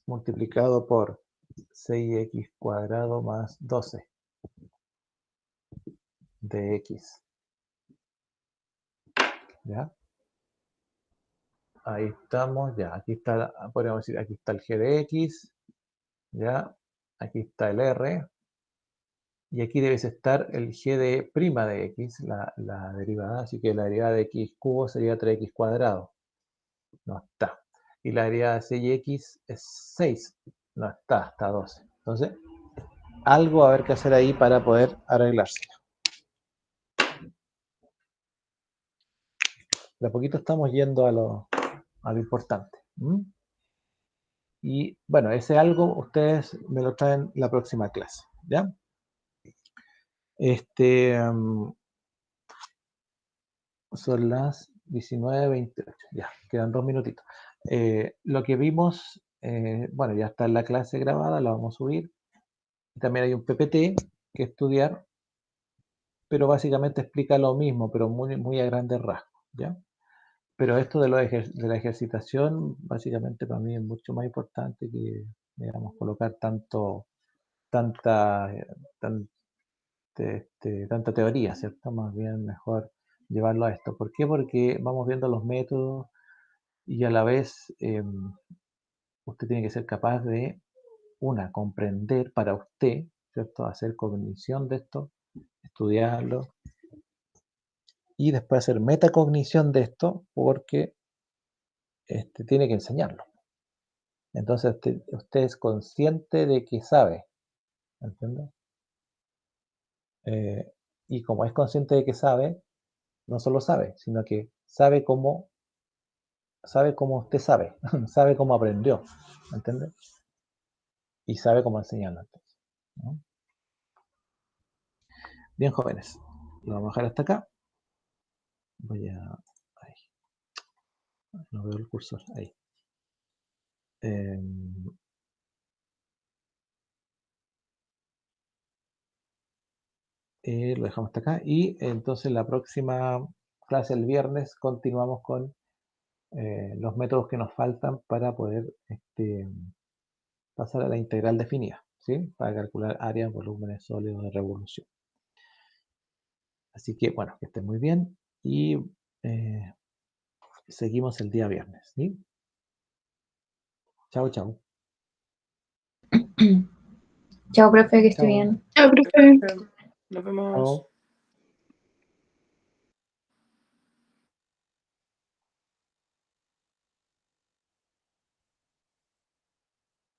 multiplicado por 6x cuadrado más 12 de x. ¿Ya? Ahí estamos, ya, aquí está, podríamos decir, aquí está el g de x, ¿ya? Aquí está el r, y aquí debe estar el g de prima de x, la derivada, así que la derivada de x cubo sería 3x cuadrado, no está. Y la derivada de 6x es 6, no está 12. Entonces, algo va a haber que hacer ahí para poder arreglarse. De a poquito estamos yendo a lo importante. Y bueno, ese algo ustedes me lo traen la próxima clase, ¿ya? Son las 19:28, ya, quedan 2 minutitos. Lo que vimos, bueno, ya está en la clase grabada, la vamos a subir. También hay un PPT que estudiar, pero básicamente explica lo mismo, pero muy, muy a grandes rasgos, ¿ya? Pero esto de la ejercitación, básicamente para mí es mucho más importante que, digamos, colocar tanto tanta teoría, ¿cierto? Más bien mejor llevarlo a esto. ¿Por qué? Porque vamos viendo los métodos y a la vez usted tiene que ser capaz de, comprender para usted, ¿cierto? Hacer cognición de esto, estudiarlo y después hacer metacognición de esto porque tiene que enseñarlo. Entonces usted es consciente de que sabe, ¿entiende? Y como es consciente de que sabe, no solo sabe, sino que sabe cómo usted sabe, sabe cómo aprendió, ¿entiende? Y sabe cómo enseñarlo. Entonces, ¿no? Bien, jóvenes, lo vamos a dejar hasta acá. Voy a... Ahí. No veo el cursor, ahí. Lo dejamos hasta acá y entonces la próxima clase el viernes continuamos con los métodos que nos faltan para poder pasar a la integral definida, ¿sí? Para calcular áreas, volúmenes sólidos de revolución. Así que, bueno, que estén muy bien y seguimos el día viernes, ¿sí? Chao, chao. Chao, profe, que esté Chao. bien. Chao, profe. Nos vemos. Chao.